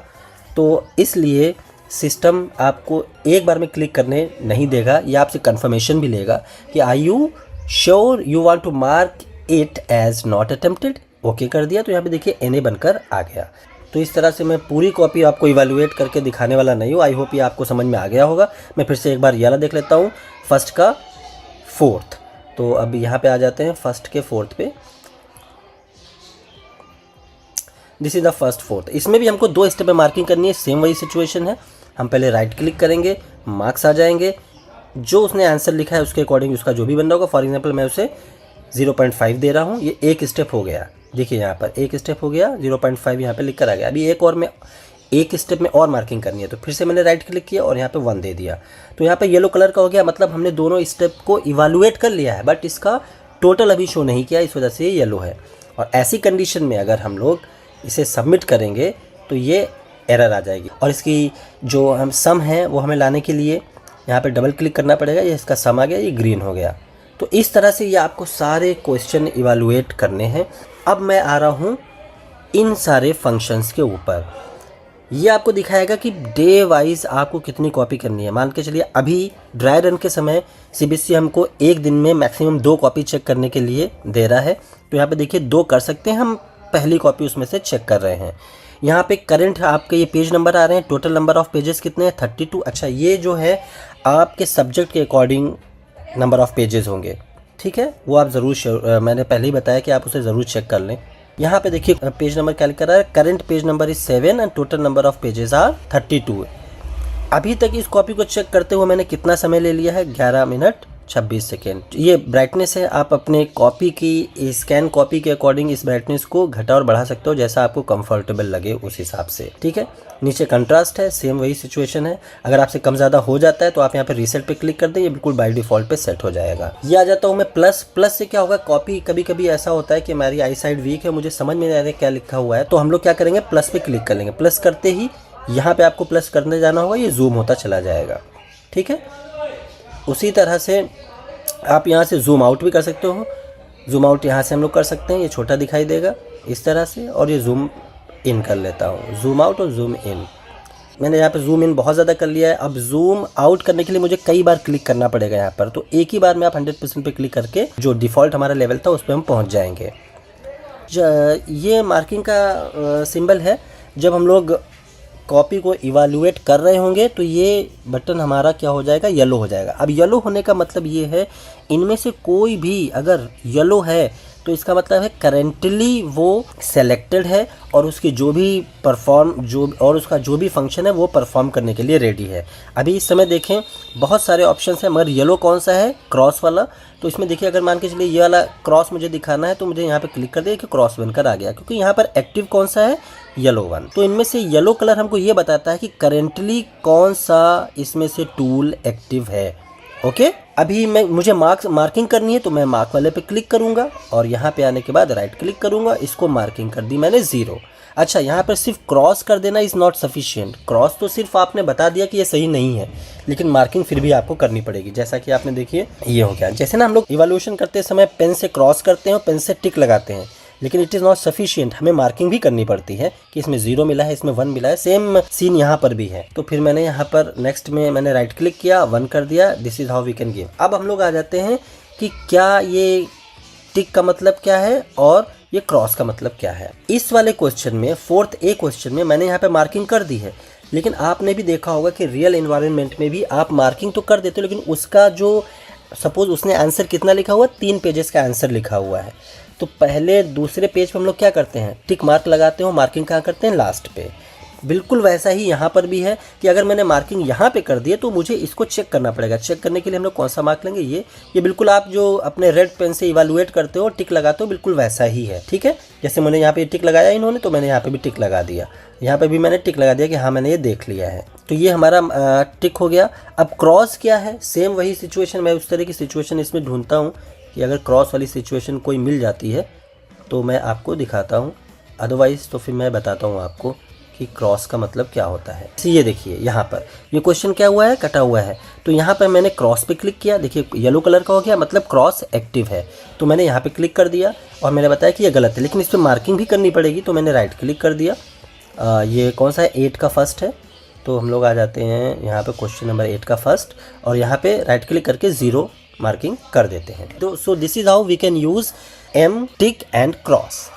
तो इसलिए सिस्टम आपको एक बार में क्लिक करने नहीं देगा, ये आपसे कंफर्मेशन भी लेगा कि are you sure you want to mark it as not attempted. Okay कर दिया तो यहाँ पे देखिए NA बनकर आ गया। तो इस तरह से मैं पूरी कॉपी आपको इवैल्यूएट करके दिखाने वाला नहीं हूँ। आई होप ये आपको समझ में आ गया होगा। मैं फिर से एक बार ये वाला देख लेता हूँ, फर्स्ट का फोर्थ। तो अब यहाँ पे आ जाते हैं फर्स्ट के फोर्थ पे। This is the first fourth. इसमें भी हमको 2 स्टेप में मार्किंग करनी है, सेम वही सिचुएशन है। हम पहले राइट क्लिक करेंगे, मार्क्स आ जाएंगे, जो उसने आंसर लिखा है उसके अकॉर्डिंग उसका जो भी बन रहा होगा। फॉर एग्जांपल मैं उसे 0.5 दे रहा हूँ। ये एक स्टेप हो गया, देखिए यहाँ पर एक स्टेप हो गया, 0.5 यहाँ पे लिख कर आ गया। अभी एक और में एक स्टेप में और मार्किंग करनी है, तो फिर से मैंने राइट क्लिक किया और यहाँ पे 1 दे दिया। तो यहाँ पे येलो कलर का हो गया, मतलब हमने दोनों स्टेप को इवैल्यूएट कर लिया है, बट इसका टोटल अभी शो नहीं किया, इस वजह से ये येलो है। और ऐसी कंडीशन में अगर हम लोग इसे सबमिट करेंगे तो ये एरर आ जाएगी। और इसकी जो हम सम है वो हमें लाने के लिए यहाँ पे डबल क्लिक करना पड़ेगा। ये इसका सम आ गया, ये ग्रीन हो गया। तो इस तरह से ये आपको सारे क्वेश्चन इवैल्यूएट करने हैं। अब मैं आ रहा हूँ इन सारे फंक्शंस के ऊपर। ये आपको दिखाएगा कि डे वाइज आपको कितनी कॉपी करनी है। मान के चलिए अभी ड्राई रन के समय CBSE हमको एक दिन में मैक्सिमम 2 कॉपी चेक करने के लिए दे रहा है। तो यहाँ पे देखिए 2 कर सकते हैं, हम पहली कॉपी उसमें से चेक कर रहे हैं। यहाँ पे करंट आपके ये पेज नंबर आ रहे हैं, टोटल नंबर ऑफ़ पेजेस कितने हैं 32। अच्छा, ये जो है आपके सब्जेक्ट के अकॉर्डिंग नंबर ऑफ़ पेजेस होंगे, ठीक है, वो आप ज़रूर मैंने पहले ही बताया कि आप उसे ज़रूर चेक कर लें। यहाँ पे देखिए पेज नंबर क्या लिखा रहा है, current page number is 7 and total number of pages are 32। अभी तक इस कॉपी को चेक करते हुए मैंने कितना समय ले लिया है, 11 मिनट 26 सेकेंड। ये ब्राइटनेस है, आप अपने कॉपी की स्कैन कॉपी के अकॉर्डिंग इस ब्राइटनेस को घटा और बढ़ा सकते हो, जैसा आपको कंफर्टेबल लगे उस हिसाब से, ठीक है। नीचे कंट्रास्ट है, सेम वही सिचुएशन है। अगर आपसे कम ज़्यादा हो जाता है तो आप यहाँ पे रीसेट पे क्लिक कर दें, ये बिल्कुल बाय डिफ़ॉल्ट पे सेट हो जाएगा। ये आ जाता हूँ मैं प्लस से क्या होगा, कॉपी कभी कभी ऐसा होता है कि हमारी आई साइड वीक है, मुझे समझ में नहीं आ रहा है क्या लिखा हुआ है, तो हम लोग क्या करेंगे, प्लस पे क्लिक कर लेंगे। प्लस करते ही यहाँ पे आपको प्लस करने जाना होगा, ये जूम होता चला जाएगा, ठीक है। उसी तरह से आप यहाँ से जूम आउट भी कर सकते हो। जूम आउट यहाँ से हम लोग कर सकते हैं, ये छोटा दिखाई देगा इस तरह से, और ये जूम इन कर लेता हूँ, जूम आउट और जूम इन। मैंने यहाँ पे जूम इन बहुत ज़्यादा कर लिया है। अब जूम आउट करने के लिए मुझे कई बार क्लिक करना पड़ेगा यहाँ पर, तो एक ही बार में आप 100% पे क्लिक करके जो डिफ़ॉल्ट हमारा लेवल था उस पर हम पहुँच जाएंगे। ये मार्किंग का सिंबल है। जब हम लोग कॉपी को इवैल्यूएट कर रहे होंगे तो ये बटन हमारा क्या हो जाएगा, येलो हो जाएगा। अब येलो होने का मतलब ये है, इनमें से कोई भी अगर येलो है तो इसका मतलब है करेंटली वो सेलेक्टेड है और उसकी जो भी उसका जो भी फंक्शन है वो परफॉर्म करने के लिए रेडी है। अभी इस समय देखें बहुत सारे ऑप्शंस हैं, मगर येलो कौन सा है, क्रॉस वाला। तो इसमें देखिए अगर मान के चलिए ये वाला क्रॉस मुझे दिखाना है तो मुझे यहाँ पे क्लिक कर दिया कि क्रॉस बनकर आ गया, क्योंकि यहाँ पर एक्टिव कौन सा है, येलो वन। तो इनमें से येलो कलर हमको ये बताता है कि करेंटली कौन सा इसमें से टूल एक्टिव है। ओके, अभी मुझे मार्किंग करनी है तो मैं मार्क वाले पे क्लिक करूंगा और यहाँ पे आने के बाद राइट क्लिक करूंगा, इसको मार्किंग कर दी मैंने 0। अच्छा, यहाँ पर सिर्फ क्रॉस कर देना इज़ नॉट सफिशिएंट। क्रॉस तो सिर्फ आपने बता दिया कि ये सही नहीं है, लेकिन मार्किंग फिर भी आपको करनी पड़ेगी। जैसा कि आपने देखिए ये हो गया। जैसे ना हम लोग इवैल्यूएशन करते समय पेन से क्रॉस करते हैं और पेन से टिक लगाते हैं, लेकिन इट इज़ नॉट सफिशिएंट, हमें मार्किंग भी करनी पड़ती है कि इसमें 0 मिला है, इसमें 1 मिला है। सेम सीन यहाँ पर भी है। तो फिर मैंने यहाँ पर नेक्स्ट में मैंने राइट क्लिक किया, 1 कर दिया। This is how we can give. अब हम लोग आ जाते हैं कि क्या ये टिक का मतलब क्या है और ये क्रॉस का मतलब क्या है। इस वाले क्वेश्चन में, 4th A क्वेश्चन में मैंने यहाँ पे मार्किंग कर दी है, लेकिन आपने भी देखा होगा कि रियल एनवायरनमेंट में भी आप मार्किंग तो कर देते हो, लेकिन उसका जो सपोज उसने आंसर कितना लिखा हुआ, 3 पेजेस का आंसर लिखा हुआ है, तो पहले दूसरे पेज पे हम लोग क्या करते हैं, टिक मार्क लगाते हो। मार्किंग कहाँ करते हैं, लास्ट पे। बिल्कुल वैसा ही यहाँ पर भी है कि अगर मैंने मार्किंग यहाँ पे कर दी है तो मुझे इसको चेक करना पड़ेगा। चेक करने के लिए हम लोग कौन सा मार्क लेंगे, ये बिल्कुल आप जो अपने रेड पेन से इवैल्यूएट करते हो, टिक लगाते हो, बिल्कुल वैसा ही है, ठीक है। जैसे मैंने यहाँ पे टिक लगाया इन्होंने, तो मैंने यहाँ पे भी टिक लगा दिया, यहाँ पे भी मैंने टिक लगा दिया कि हाँ मैंने ये देख लिया है। तो ये हमारा टिक हो गया। अब क्रॉस क्या है, सेम वही सिचुएशन। मैं उस तरह की सिचुएशन इसमें ढूंढता हूँ कि अगर क्रॉस वाली सिचुएशन कोई मिल जाती है तो मैं आपको दिखाता हूँ, अदरवाइज़ तो फिर मैं बताता हूँ आपको कि क्रॉस का मतलब क्या होता है। ये देखिए यहाँ पर ये क्वेश्चन क्या हुआ है, कटा हुआ है। तो यहाँ पर मैंने क्रॉस पे क्लिक किया, देखिए येलो कलर का हो गया, मतलब क्रॉस एक्टिव है। तो मैंने यहाँ पे क्लिक कर दिया और मैंने बताया कि ये गलत है, लेकिन इस पर मार्किंग भी करनी पड़ेगी, तो मैंने राइट क्लिक कर दिया। ये कौन सा है, 8 का फर्स्ट है, तो हम लोग आ जाते हैं यहाँ पे क्वेश्चन नंबर 8 का फर्स्ट, और यहाँ पे राइट क्लिक करके 0 मार्किंग कर देते हैं। तो so this is how we can use M, tick and cross.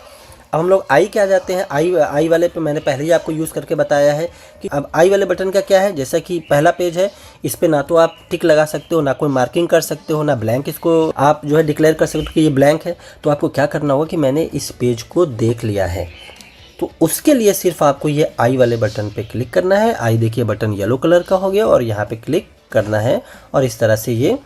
अब हम लोग आई क्या जाते हैं, आई वाले पे मैंने पहले ही आपको यूज़ करके बताया है कि अब आई वाले बटन का क्या है। जैसा कि पहला पेज है, इस पे ना तो आप टिक लगा सकते हो, ना कोई मार्किंग कर सकते हो, ना ब्लैंक इसको आप जो है डिक्लेयर कर सकते हो कि ये ब्लैंक है। तो आपको क्या करना होगा कि मैंने इस पेज को देख लिया है, तो उसके लिए सिर्फ आपको ये आई वाले बटन पे क्लिक करना है। आई देखिए बटन येलो कलर का हो गया, और यहाँ पे क्लिक करना है, और इस तरह से ये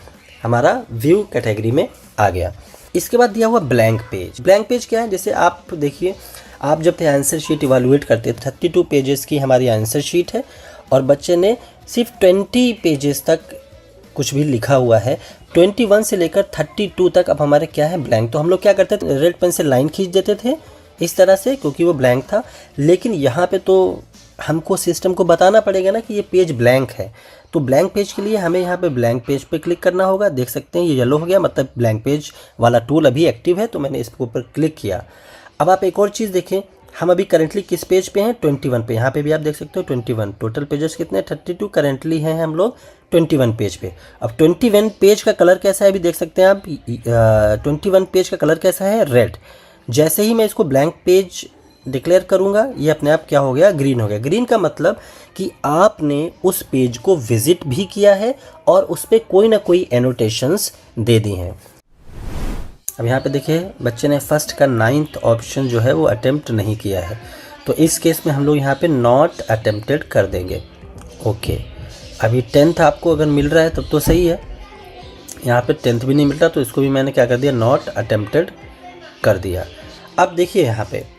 हमारा व्यू कैटेगरी में आ गया। इसके बाद दिया हुआ ब्लैंक पेज। ब्लैंक पेज क्या है, जैसे आप देखिए, आप जब थे आंसर शीट इवैल्यूएट करते थे, 32 पेजेस की हमारी आंसर शीट है, और बच्चे ने सिर्फ 20 पेजेस तक कुछ भी लिखा हुआ है। 21 से लेकर 32 तक अब हमारे क्या है, ब्लैंक। तो हम लोग क्या करते थे, रेड पेन से लाइन खींच देते थे इस तरह से, क्योंकि वो ब्लैंक था। लेकिन यहाँ पे तो हमको सिस्टम को बताना पड़ेगा ना कि ये पेज ब्लैंक है। तो ब्लैंक पेज के लिए हमें यहाँ पे ब्लैंक पेज पे क्लिक करना होगा। देख सकते हैं ये येलो हो गया, मतलब ब्लैंक पेज वाला टूल अभी एक्टिव है, तो मैंने इसके ऊपर क्लिक किया। अब आप एक और चीज़ देखें, हम अभी करंटली किस पेज पे हैं, 21 पे। यहाँ पे भी आप देख सकते हो 21। टोटल पेजेस कितने, 32। करंटली हैं हम लोग 21 पेज पे। अब 21 पेज का कलर कैसा है अभी देख सकते हैं आप। 21 पेज का कलर कैसा है, रेड। जैसे ही मैं इसको ब्लैंक पेज डिक्लेयर करूंगा, ये अपने आप क्या हो गया, ग्रीन हो गया। ग्रीन का मतलब कि आपने उस पेज को विजिट भी किया है और उस पर कोई ना कोई एनोटेशंस दे दी हैं। अब यहाँ पे देखिए बच्चे ने फर्स्ट का 9th ऑप्शन जो है वो अटेम्प्ट नहीं किया है, तो इस केस में हम लोग यहाँ पे नॉट अटेम्प्टेड कर देंगे। ओके, अभी 10th आपको अगर मिल रहा है तब तो सही है, यहाँ पे 10th भी नहीं मिल रहा, तो इसको भी मैंने क्या कर दिया, नॉट अटेम्प्टेड कर दिया। अब देखिए यहाँ पे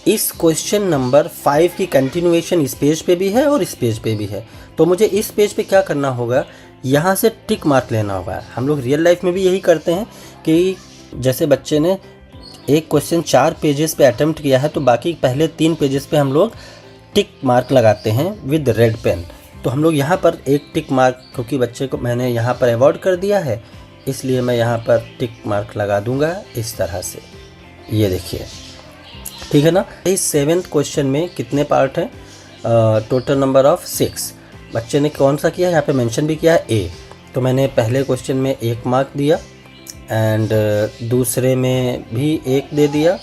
इस क्वेश्चन नंबर 5 की कंटिन्यूएशन इस पेज पे भी है और इस पेज पे भी है। तो मुझे इस पेज पे क्या करना होगा, यहाँ से टिक मार्क लेना होगा। हम लोग रियल लाइफ में भी यही करते हैं कि जैसे बच्चे ने एक क्वेश्चन 4 पेजेस पे अटेम्प्ट किया है, तो बाकी पहले 3 पेजेस पे हम लोग टिक मार्क लगाते हैं विद रेड पेन। तो हम लोग यहाँ पर एक टिक मार्क, क्योंकि बच्चे को मैंने यहाँ पर अवॉइड कर दिया है, इसलिए मैं यहाँ पर टिक मार्क लगा दूँगा इस तरह से। ये देखिए, ठीक है ना। इस 7th क्वेश्चन में कितने पार्ट हैं, टोटल नंबर ऑफ 6। बच्चे ने कौन सा किया है, यहाँ पे मेंशन भी किया है ए। तो मैंने पहले क्वेश्चन में 1 मार्क दिया, एंड दूसरे में भी 1 दे दिया,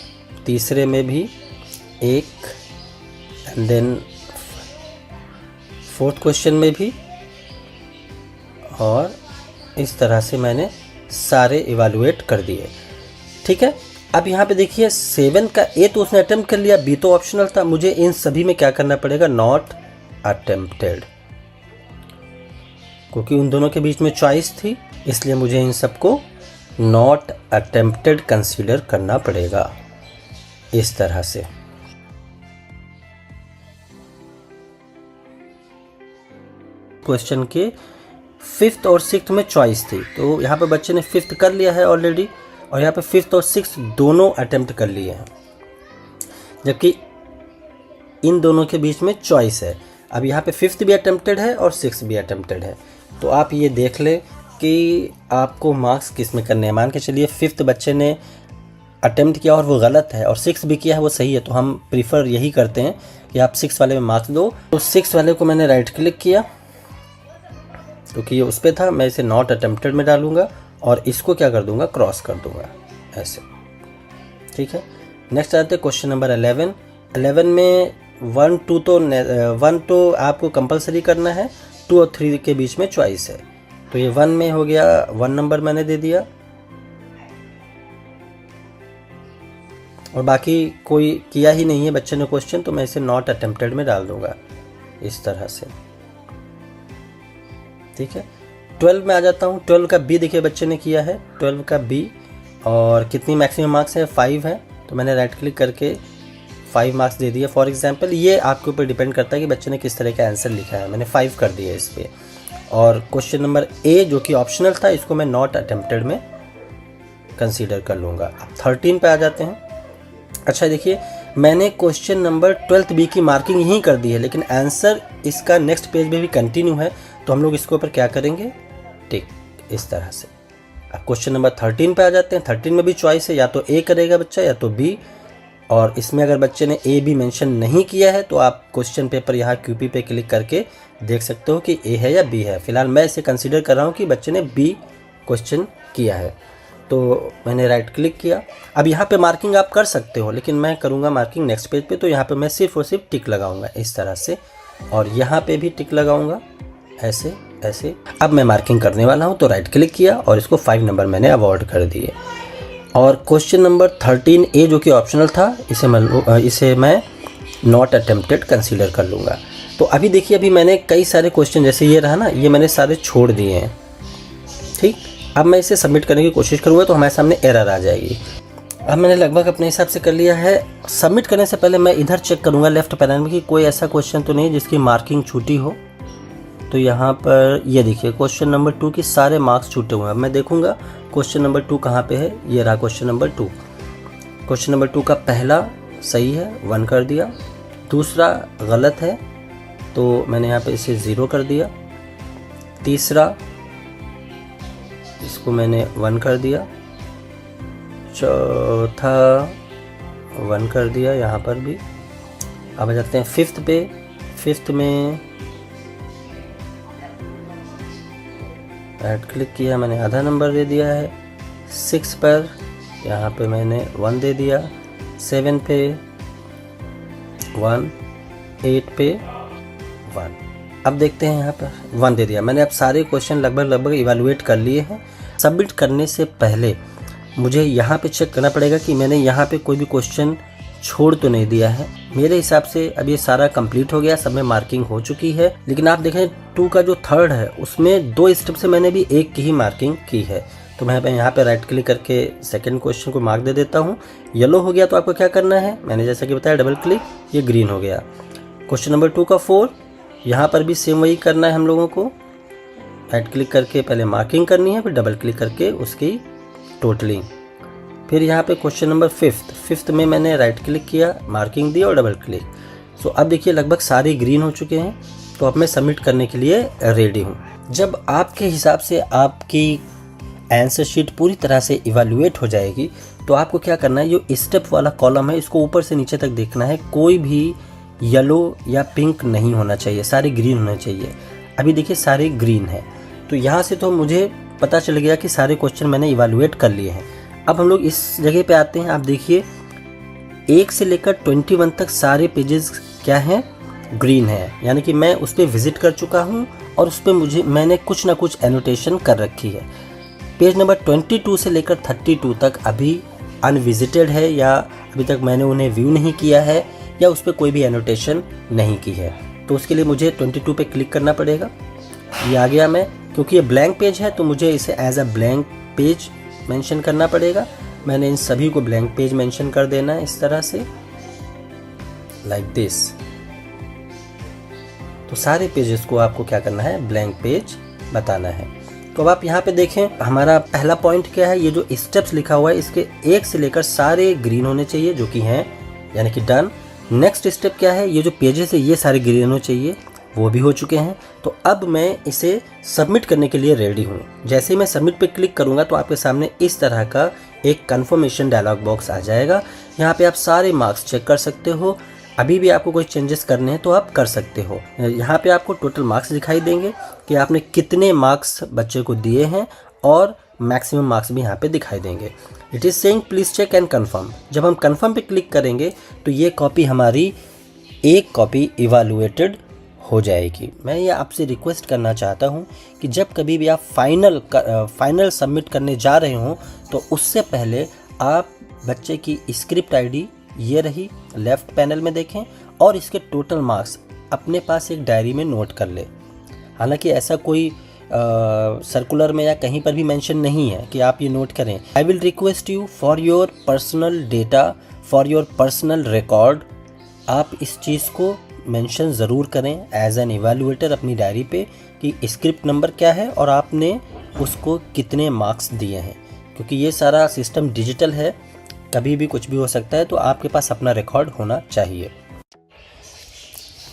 तीसरे में भी 1, एंड देन 4th क्वेश्चन में भी, और इस तरह से मैंने सारे इवैल्यूएट कर दिए। ठीक है। अब यहाँ पे देखिए 7 का ए तो उसने अटेम्प्ट कर लिया, बी तो ऑप्शनल था। मुझे इन सभी में क्या करना पड़ेगा, नॉट अटेम्प्टेड, क्योंकि उन दोनों के बीच में चॉइस थी, इसलिए मुझे इन सबको नॉट अटेम्प्टेड कंसीडर करना पड़ेगा इस तरह से। क्वेश्चन के 5th और 6th में चॉइस थी, तो यहाँ पे बच्चे ने 5th कर लिया है ऑलरेडी, और यहाँ पे 5th और 6th दोनों अटेम्प्ट कर लिए हैं, जबकि इन दोनों के बीच में चॉइस है। अब यहाँ पे 5th भी अटेम्प्टेड है और 6th भी अटेम्प्टेड है, तो आप ये देख लें कि आपको मार्क्स किस में करने हैं। मान के चलिए 5th बच्चे ने अटेम्प्ट किया और वो गलत है, और 6th भी किया है वो सही है, तो हम प्रीफर यही करते हैं कि आप 6th वाले में मार्क्स दो। तो 6th वाले को मैंने राइट क्लिक किया, क्योंकि ये उस पर था, मैं इसे नॉट अटेम्प्टेड में डालूंगा, और इसको क्या कर दूंगा, क्रॉस कर दूंगा ऐसे। ठीक है। नेक्स्ट आते हैं क्वेश्चन नंबर 11। 11 में 1 2 तो आपको कंपलसरी करना है, 2 और 3 के बीच में चॉइस है। तो ये 1 में हो गया, 1 नंबर मैंने दे दिया, और बाकी कोई किया ही नहीं है बच्चे ने क्वेश्चन, तो मैं इसे नॉट अटेम्प्टेड में डाल दूंगा इस तरह से। ठीक है। 12 में आ जाता हूँ। 12 का बी देखिए बच्चे ने किया है, 12 का बी, और कितनी मैक्सिमम मार्क्स है, 5 है, तो मैंने राइट क्लिक करके 5 मार्क्स दे दिए फॉर एग्जांपल। ये आपके ऊपर डिपेंड करता है कि बच्चे ने किस तरह का आंसर लिखा है। मैंने 5 कर दिया इस पर। और क्वेश्चन नंबर ए जो कि ऑप्शनल था, इसको मैं नॉट अटेम्प्टेड में कंसीडर कर लूँगा। अब 13 पे आ जाते हैं। अच्छा देखिए, मैंने क्वेश्चन नंबर 12th बी की मार्किंग यहीं कर दी है, लेकिन आंसर इसका नेक्स्ट पेज में भी कंटिन्यू है, तो हम लोग इसके ऊपर क्या करेंगे, टिक इस तरह से। अब क्वेश्चन नंबर 13 पे आ जाते हैं। 13 में भी चॉइस है, या तो ए करेगा बच्चा या तो बी, और इसमें अगर बच्चे ने ए बी मेंशन नहीं किया है तो आप क्वेश्चन पेपर यहाँ क्यूपी पे क्लिक करके देख सकते हो कि ए है या बी है। फिलहाल मैं इसे कंसीडर कर रहा हूँ कि बच्चे ने बी क्वेश्चन किया है, तो मैंने राइट क्लिक किया। अब यहाँ पे मार्किंग आप कर सकते हो, लेकिन मैं करूँगा मार्किंग नेक्स्ट पेज पे, तो यहाँ पे मैं सिर्फ और सिर्फ टिक लगाऊंगा इस तरह से, और यहाँ पे भी टिक लगाऊंगा ऐसे ऐसे। अब मैं मार्किंग करने वाला हूँ, तो राइट क्लिक किया और इसको 5 नंबर मैंने अवॉइड कर दिए। और क्वेश्चन नंबर 13A जो कि ऑप्शनल था, इसे मैं नॉट अटेम्प्टेड कंसीडर कर लूँगा। तो अभी देखिए, अभी मैंने कई सारे क्वेश्चन जैसे ये रहा ना, ये मैंने सारे छोड़ दिए हैं, ठीक। अब मैं इसे सबमिट करने की कोशिश करूँगा तो हमारे सामने एरर आ जाएगी। अब मैंने लगभग अपने हिसाब से कर लिया है। सबमिट करने से पहले मैं इधर चेक करूँगा लेफ्ट पैनल में कि कोई ऐसा क्वेश्चन तो नहीं जिसकी मार्किंग छूटी हो। तो यहाँ पर ये देखिए क्वेश्चन नंबर 2 की सारे मार्क्स छूटे हुए हैं। अब मैं देखूँगा क्वेश्चन नंबर 2 कहाँ पे है। ये रहा क्वेश्चन नंबर 2। क्वेश्चन नंबर 2 का पहला सही है, 1 कर दिया। दूसरा गलत है तो मैंने यहाँ पे इसे 0 कर दिया। तीसरा, इसको मैंने 1 कर दिया। चौथा 1 कर दिया यहाँ पर भी। अब आ जाते हैं 5th पे। 5th में राइट क्लिक किया, मैंने आधा नंबर दे दिया है। 6 पर यहाँ पे मैंने 1 दे दिया। 7 पे 1, 8 पे 1। अब देखते हैं यहाँ पर 1 दे दिया मैंने। अब सारे क्वेश्चन लगभग इवैल्यूएट कर लिए हैं। सबमिट करने से पहले मुझे यहाँ पे चेक करना पड़ेगा कि मैंने यहाँ पे कोई भी क्वेश्चन छोड़ तो नहीं दिया है। मेरे हिसाब से अब ये सारा कंप्लीट हो गया, सब में मार्किंग हो चुकी है। लेकिन आप देखें 2 का जो 3rd है उसमें 2 स्टेप से मैंने भी 1 की ही मार्किंग की है। तो मैं यहाँ पे राइट क्लिक करके सेकंड क्वेश्चन को मार्क दे देता हूँ। येलो हो गया तो आपको क्या करना है, मैंने जैसा कि बताया डबल क्लिक, ये ग्रीन हो गया। क्वेश्चन नंबर 2 का 4, यहाँ पर भी सेम वही करना है हम लोगों को। राइट क्लिक करके पहले मार्किंग करनी है, फिर डबल क्लिक करके उसकी टोटलिंग। फिर यहाँ पे क्वेश्चन नंबर 5th में मैंने राइट क्लिक किया, मार्किंग दी और डबल क्लिक। सो अब देखिए लगभग सारे ग्रीन हो चुके हैं। तो अब मैं सबमिट करने के लिए रेडी हूँ। जब आपके हिसाब से आपकी आंसर शीट पूरी तरह से इवैल्यूएट हो जाएगी तो आपको क्या करना है, जो स्टेप वाला कॉलम है इसको ऊपर से नीचे तक देखना है। कोई भी येलो या पिंक नहीं होना चाहिए, सारे ग्रीन होने चाहिए। अभी देखिए सारे ग्रीन हैं, तो यहाँ से तो मुझे पता चल गया कि सारे क्वेश्चन मैंने इवैल्यूएट कर लिए हैं। अब हम लोग इस जगह पे आते हैं। आप देखिए 1 से लेकर 21 तक सारे पेजेस क्या हैं, ग्रीन है, यानी कि मैं उस पर विजिट कर चुका हूँ और उस पर मैंने कुछ ना कुछ एनोटेशन कर रखी है। पेज नंबर 22 से लेकर 32 तक अभी अनविजिटेड है, या अभी तक मैंने उन्हें व्यू नहीं किया है, या उस पर कोई भी एनोटेशन नहीं की है। तो उसके लिए मुझे 22 पे क्लिक करना पड़ेगा। ये आ गया मैं, क्योंकि ये ब्लैंक पेज है तो मुझे इसे as a blank page mention करना पड़ेगा। मैंने इन सभी को ब्लैंक पेज मेंशन कर देना है इस तरह से, लाइक दिस। तो सारे पेजेस को आपको क्या करना है, ब्लैंक पेज बताना है। तो अब आप यहाँ पे देखें हमारा पहला पॉइंट क्या है, ये जो स्टेप्स लिखा हुआ है इसके 1 से लेकर सारे ग्रीन होने चाहिए, जो कि हैं, यानी कि डन। नेक्स्ट स्टेप क्या है, ये जो पेजेस है ये सारे ग्रीन होने चाहिए, वो भी हो चुके हैं। तो अब मैं इसे सबमिट करने के लिए रेडी हूँ। जैसे ही मैं सबमिट पे क्लिक करूँगा तो आपके सामने इस तरह का एक कंफर्मेशन डायलॉग बॉक्स आ जाएगा। यहाँ पे आप सारे मार्क्स चेक कर सकते हो। अभी भी आपको कोई चेंजेस करने हैं तो आप कर सकते हो। यहाँ पे आपको टोटल मार्क्स दिखाई देंगे कि आपने कितने मार्क्स बच्चे को दिए हैं, और मैक्सिमम मार्क्स भी यहाँ पे दिखाई देंगे। It is saying please check and confirm. जब हम कन्फर्म पे क्लिक करेंगे तो ये कॉपी हमारी एक कॉपी इवैल्यूएटेड हो जाएगी। मैं ये आपसे रिक्वेस्ट करना चाहता हूँ कि जब कभी भी आप फाइनल सबमिट करने जा रहे हो तो उससे पहले आप बच्चे की स्क्रिप्ट आईडी ये रही लेफ़्ट पैनल में देखें, और इसके टोटल मार्क्स अपने पास एक डायरी में नोट कर ले। हालांकि ऐसा कोई सर्कुलर में या कहीं पर भी मेंशन नहीं है कि आप ये नोट करें। I will request you for your personal data, for your personal record, आप इस चीज़ को मेंशन ज़रूर करें एज एन इवैल्यूएटर अपनी डायरी पे कि स्क्रिप्ट नंबर क्या है और आपने उसको कितने मार्क्स दिए हैं, क्योंकि ये सारा सिस्टम डिजिटल है, कभी भी कुछ भी हो सकता है, तो आपके पास अपना रिकॉर्ड होना चाहिए।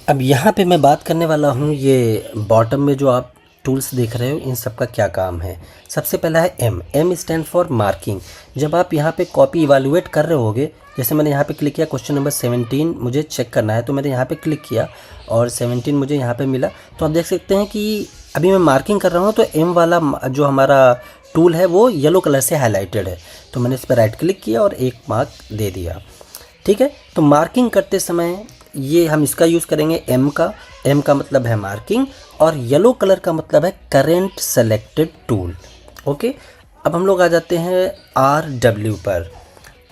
अब यहाँ पे मैं बात करने वाला हूँ ये बॉटम में जो आप टूल्स देख रहे हो इन सब का क्या काम है। सबसे पहला है एम स्टैंड फॉर मार्किंग। जब आप यहाँ पे कॉपी इवैल्यूएट कर रहे होगे, जैसे मैंने यहाँ पे क्लिक किया क्वेश्चन नंबर 17 मुझे चेक करना है, तो मैंने यहाँ पे क्लिक किया और 17 मुझे यहाँ पे मिला। तो आप देख सकते हैं कि अभी मैं मार्किंग कर रहा हूँ तो एम वाला जो हमारा टूल है वो येलो कलर से हाईलाइटेड है, तो मैंने इस पर राइट क्लिक किया और 1 मार्क दे दिया। ठीक है, तो मार्किंग करते समय ये हम इसका यूज़ करेंगे एम का मतलब है मार्किंग और येलो कलर का मतलब है करेंट सेलेक्टेड टूल। ओके, अब हम लोग आ जाते हैं RW पर।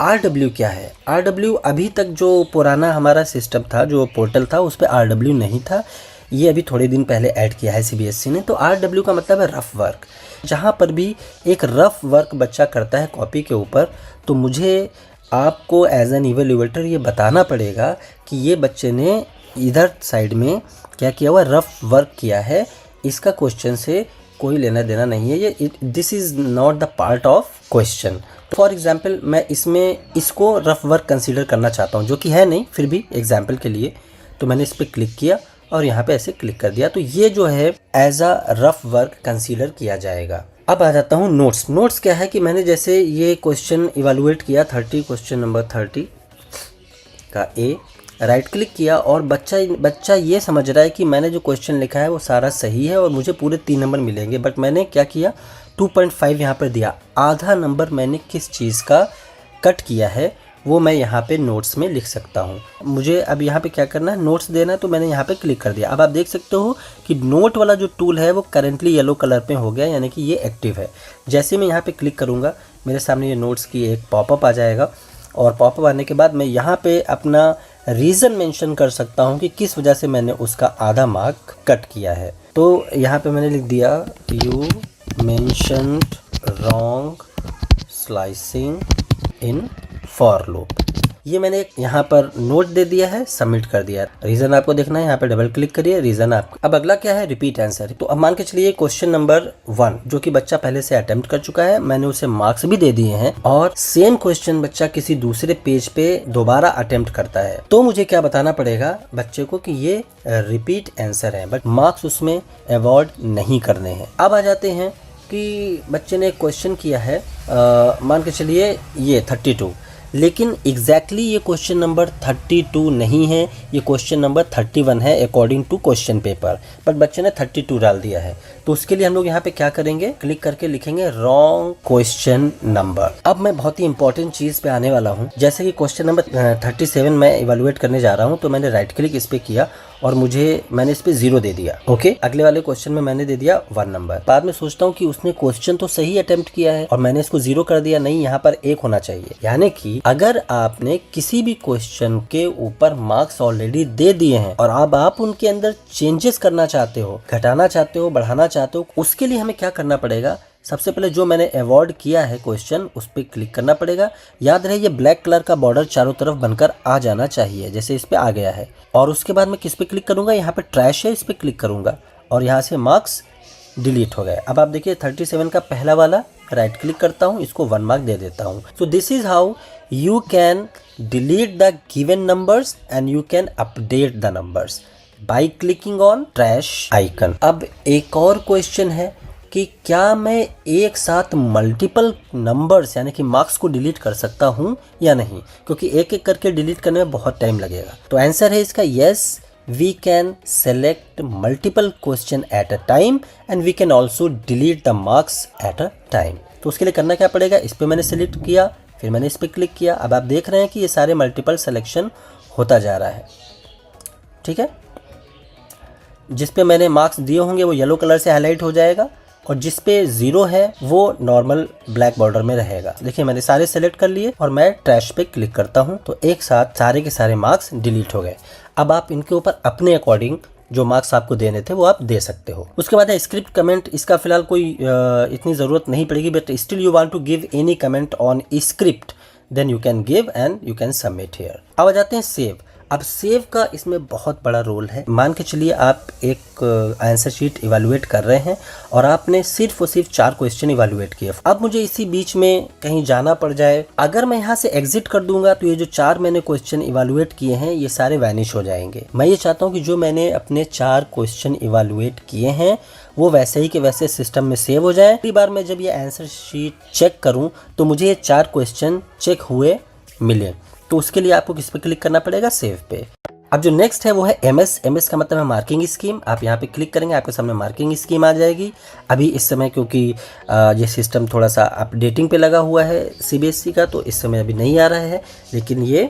RW क्या है? RW अभी तक जो पुराना हमारा सिस्टम था, जो पोर्टल था, उस पर RW नहीं था, ये अभी थोड़े दिन पहले ऐड किया है CBSE ने। तो RW का मतलब है रफ़ वर्क। जहाँ पर भी एक रफ़ वर्क बच्चा करता है कॉपी के ऊपर, तो मुझे आपको एज एन इवैल्यूएटर ये बताना पड़ेगा कि ये बच्चे ने इधर साइड में क्या किया हुआ, रफ़ वर्क किया है। इसका क्वेश्चन से कोई लेना देना नहीं है, ये this is not the part of question. For example मैं इसको रफ़ वर्क कंसीडर करना चाहता हूँ, जो कि है नहीं, फिर भी एग्जाम्पल के लिए। तो मैंने इस पर क्लिक किया और यहाँ पे ऐसे क्लिक कर दिया, तो ये जो है as a rough work consider किया जाएगा। अब आ जाता हूँ नोट्स क्या है कि मैंने जैसे ये क्वेश्चन इवैल्यूएट किया 30, क्वेश्चन नंबर 30 का ए, राइट क्लिक किया और बच्चा ये समझ रहा है कि मैंने जो क्वेश्चन लिखा है वो सारा सही है और मुझे पूरे 3 नंबर मिलेंगे। बट मैंने क्या किया, 2.5 यहाँ पर दिया। आधा नंबर मैंने किस चीज़ का कट किया है वो मैं यहाँ पे नोट्स में लिख सकता हूँ। मुझे अब यहाँ पे क्या करना है, नोट्स देना है, तो मैंने यहाँ पे क्लिक कर दिया। अब आप देख सकते हो कि नोट वाला जो टूल है वो करेंटली येलो कलर पे हो गया, यानी कि ये एक्टिव है। जैसे मैं यहाँ पे क्लिक करूँगा मेरे सामने ये नोट्स की एक पॉपअप आ जाएगा और पॉपअप आने के बाद मैं यहाँ पे अपना रीज़न मेंशन कर सकता हूँ कि किस वजह से मैंने उसका आधा मार्क कट किया है। तो यहाँ पे मैंने लिख दिया you mentioned wrong slicing in for loop. ये मैंने यहाँ पर नोट दे दिया है, सबमिट कर दिया। रीज़न आपको देखना है, यहाँ पे डबल क्लिक करिए, रीज़न आपको। अब अगला क्या है, रिपीट आंसर। तो अब मान के चलिए क्वेश्चन नंबर 1 जो कि बच्चा पहले से अटेम्प्ट कर चुका है, मैंने उसे मार्क्स भी दे दिए हैं, और सेम क्वेश्चन बच्चा किसी दूसरे पेज पे दोबारा अटेम्प्ट करता है, तो मुझे क्या बताना पड़ेगा बच्चे को कि ये रिपीट आंसर है, बट मार्क्स उसमें अवॉर्ड नहीं करने हैं। अब आ जाते हैं कि बच्चे ने एक क्वेश्चन किया है, मान के चलिए ये 32, लेकिन एग्जैक्टली ये क्वेश्चन नंबर 32 नहीं है, ये क्वेश्चन नंबर 31 है according to question paper, but बच्चे ने 32 डाल दिया है। तो उसके लिए हम लोग यहाँ पे क्या करेंगे, क्लिक करके लिखेंगे रॉन्ग क्वेश्चन नंबर। अब मैं बहुत ही इंपॉर्टेंट चीज़ पे आने वाला हूँ। जैसे कि क्वेश्चन नंबर 37 मैं इवैल्यूएट करने जा रहा हूँ, तो मैंने राइट क्लिक इस पर किया और मैंने इस पे 0 दे दिया। ओके, अगले वाले क्वेश्चन में मैंने दे दिया 1 नंबर। बाद में सोचता हूँ कि उसने क्वेश्चन तो सही अटेम्प्ट किया है और मैंने इसको 0 कर दिया, नहीं यहाँ पर 1 होना चाहिए। यानी कि अगर आपने किसी भी क्वेश्चन के ऊपर मार्क्स ऑलरेडी दे दिए हैं और अब आप उनके अंदर चेंजेस करना चाहते हो, घटाना चाहते हो, बढ़ाना चाहते हो, उसके लिए हमें क्या करना पड़ेगा, सबसे पहले जो मैंने अवॉर्ड किया है क्वेश्चन उस पर क्लिक करना पड़ेगा। याद रहे ये ब्लैक कलर का बॉर्डर चारों तरफ बनकर आ जाना चाहिए, जैसे इस पे आ गया है। और उसके बाद मैं किस पे क्लिक करूंगा, यहाँ पे ट्रैश है, इस पे क्लिक करूंगा और यहाँ से मार्क्स डिलीट हो गए। अब आप देखिए 37 का पहला वाला राइट क्लिक करता हूँ, इसको 1 मार्क दे देता हूँ। सो this is how you can delete the given numbers and you can update the numbers by clicking on trash icon. अब एक और क्वेश्चन है कि क्या मैं एक साथ मल्टीपल नंबर्स यानी कि मार्क्स को डिलीट कर सकता हूं या नहीं, क्योंकि एक एक करके डिलीट करने में बहुत टाइम लगेगा। तो आंसर है इसका yes, we can select multiple question at a time and we can also delete the marks at a time. तो उसके लिए करना क्या पड़ेगा, इस पर मैंने सेलेक्ट किया, फिर मैंने इस पर क्लिक किया। अब आप देख रहे हैं कि ये सारे मल्टीपल सिलेक्शन होता जा रहा है। ठीक है, जिस पे मैंने मार्क्स दिए होंगे वो येलो कलर से हाईलाइट हो जाएगा और जिस पे 0 है वो नॉर्मल ब्लैक बॉर्डर में रहेगा। देखिए मैंने सारे सेलेक्ट कर लिए और मैं ट्रैश पे क्लिक करता हूं, तो एक साथ सारे के सारे मार्क्स डिलीट हो गए। अब आप इनके ऊपर अपने अकॉर्डिंग जो मार्क्स आपको देने थे वो आप दे सकते हो। उसके बाद है स्क्रिप्ट कमेंट। इसका फिलहाल कोई इतनी ज़रूरत नहीं पड़ेगी, but still you want to give any comment on script then you can give and you can submit here. अब आ जाते हैं सेव। अब सेव का इसमें बहुत बड़ा रोल है। मान के चलिए आप एक आंसर शीट इवैल्यूएट कर रहे हैं और आपने सिर्फ और सिर्फ 4 क्वेश्चन इवैल्यूएट किए। अब मुझे इसी बीच में कहीं जाना पड़ जाए, अगर मैं यहाँ से एग्जिट कर दूंगा तो ये जो 4 मैंने क्वेश्चन इवैल्यूएट किए हैं ये सारे वैनिश हो जाएंगे। मैं ये चाहता हूँ कि जो मैंने अपने 4 क्वेश्चन इवैल्यूएट किए हैं वो वैसे ही के वैसे सिस्टम में सेव हो जाए। अगली बार मैं जब ये आंसर शीट चेक करूँ तो मुझे ये 4 क्वेश्चन चेक हुए मिले। तो उसके लिए आपको किस पे क्लिक करना पड़ेगा? सेव पे। अब जो नेक्स्ट है वो है एमएस। एमएस का मतलब है मार्किंग स्कीम। आप यहाँ पे क्लिक करेंगे, आपके सामने मार्किंग स्कीम आ जाएगी। अभी इस समय क्योंकि ये सिस्टम थोड़ा सा अपडेटिंग पे लगा हुआ है सीबीएसई का, तो इस समय अभी नहीं आ रहा है, लेकिन ये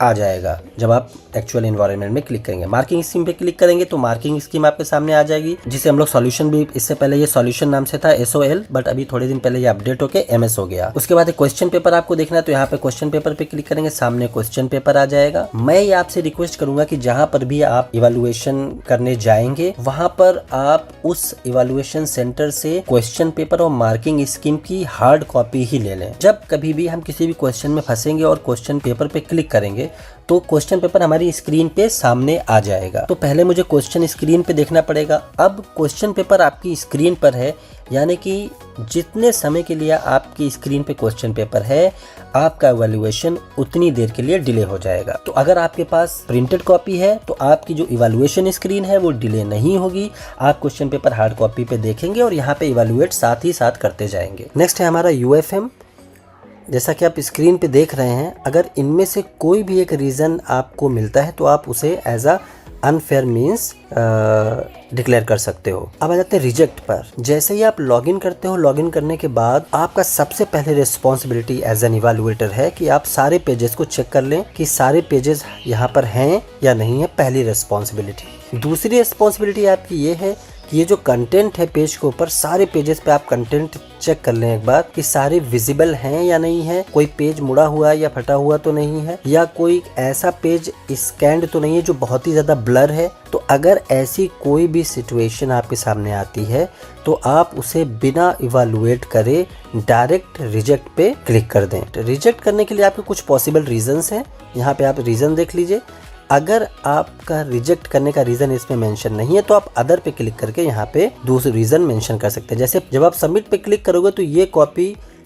आ जाएगा जब आप एक्चुअल एनवायरनमेंट में क्लिक करेंगे। मार्किंग स्कीम पे क्लिक करेंगे तो मार्किंग स्कीम आपके सामने आ जाएगी, जिसे हम लोग सॉल्यूशन भी, इससे पहले ये सॉल्यूशन नाम से था SOL, बट अभी थोड़े दिन पहले ये अपडेट होके MS हो गया। उसके बाद क्वेश्चन पेपर आपको देखना है तो यहाँ पे क्वेश्चन पेपर पे क्लिक करेंगे, सामने क्वेश्चन पेपर आ जाएगा। मैं ये आपसे रिक्वेस्ट करूंगा कि जहाँ पर भी आप इवैल्यूएशन करने जाएंगे वहां पर आप उस इवैल्यूएशन सेंटर से क्वेश्चन पेपर और मार्किंग स्कीम की हार्ड कॉपी ही ले लें। जब कभी भी हम किसी भी क्वेश्चन में फंसेंगे और क्वेश्चन पेपर पे क्लिक करेंगे तो क्वेश्चन पेपर हमारी स्क्रीन पे सामने आ जाएगा। तो पहले मुझे क्वेश्चन स्क्रीन पे देखना पड़ेगा। अब क्वेश्चन पेपर आपकी स्क्रीन पर है, यानी कि जितने समय के लिए आपकी स्क्रीन पे क्वेश्चन पेपर है आपका इवैल्यूएशन उतनी देर के लिए डिले हो जाएगा। तो अगर आपके पास प्रिंटेड कॉपी है तो आपकी जो इवैल्यूएशन स्क्रीन है वो डिले नहीं होगी। आप क्वेश्चन पेपर हार्ड कॉपी पे देखेंगे और यहाँ पे इवैल्यूएट साथ ही साथ करते जाएंगे। नेक्स्ट है हमारा UFM। जैसा कि आप स्क्रीन पे देख रहे हैं, अगर इनमें से कोई भी एक रीज़न आपको मिलता है तो आप उसे as a unfair means declare कर सकते हो। अब आ जाते हैं रिजेक्ट पर। जैसे ही आप लॉगिन करते हो, लॉगिन करने के बाद आपका सबसे पहले रिस्पॉन्सिबिलिटी एज एन इवैल्यूएटर है कि आप सारे पेजेस को चेक कर लें कि सारे पेजेस यहाँ पर हैं या नहीं है, पहली रिस्पॉन्सिबिलिटी। दूसरी रिस्पॉन्सिबिलिटी आपकी ये है कि ये जो कंटेंट है पेज के ऊपर, सारे पेजेस पे आप कंटेंट चेक कर लें एक बार कि सारे विजिबल हैं या नहीं है, कोई पेज मुड़ा हुआ या फटा हुआ तो नहीं है, या कोई ऐसा पेज स्कैन्ड तो नहीं है जो बहुत ही ज़्यादा ब्लर है। तो अगर ऐसी कोई भी सिचुएशन आपके सामने आती है तो आप उसे बिना इवैल्यूएट करे डायरेक्ट रिजेक्ट पे क्लिक कर दें। रिजेक्ट करने के लिए आपके कुछ पॉसिबल रीजंस हैं, यहाँ पे आप रीज़न देख लीजिए। अगर आपका रिजेक्ट करने का रीज़न इसमें मेंशन नहीं है तो आप अदर पे क्लिक करके यहाँ पे दूसरे रीज़न मेंशन कर सकते हैं। जैसे जब आप सबमिट पे क्लिक करोगे तो ये कॉपी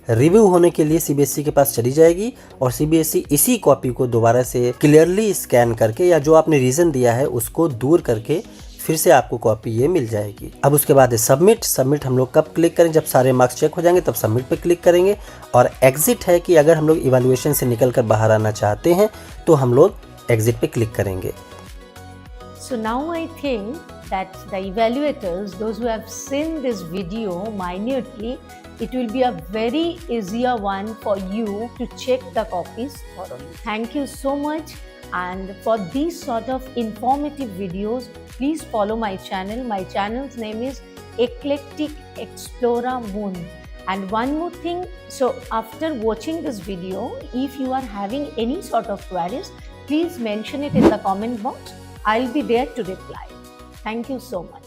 रिव्यू होने के लिए सीबीएसई के पास चली जाएगी और सीबीएसई इसी कॉपी को दोबारा से क्लियरली स्कैन करके या जो आपने रीज़न दिया है उसको दूर करके फिर से आपको कॉपी ये मिल जाएगी। अब उसके बाद है सबमिट। सबमिट हम लोग कब क्लिक करें? जब सारे मार्क्स चेक हो जाएंगे तब सबमिट पे क्लिक करेंगे। और एग्जिट है कि अगर हम लोग इवैल्यूएशन से निकल कर बाहर आना चाहते हैं तो हम लोग एग्जिट पे क्लिक करेंगे। So now I think that the evaluators, those who have seen this video minutely, it will be a very easier one for you to check the copies thoroughly. Thank you so much, and for these sort of informative videos, please follow my channel. My channel's name is Eclectic Explorer Moon. And one more thing, so after watching this video, if you are having any sort of queries, please mention it in the comment box. I'll be there to reply. Thank you so much.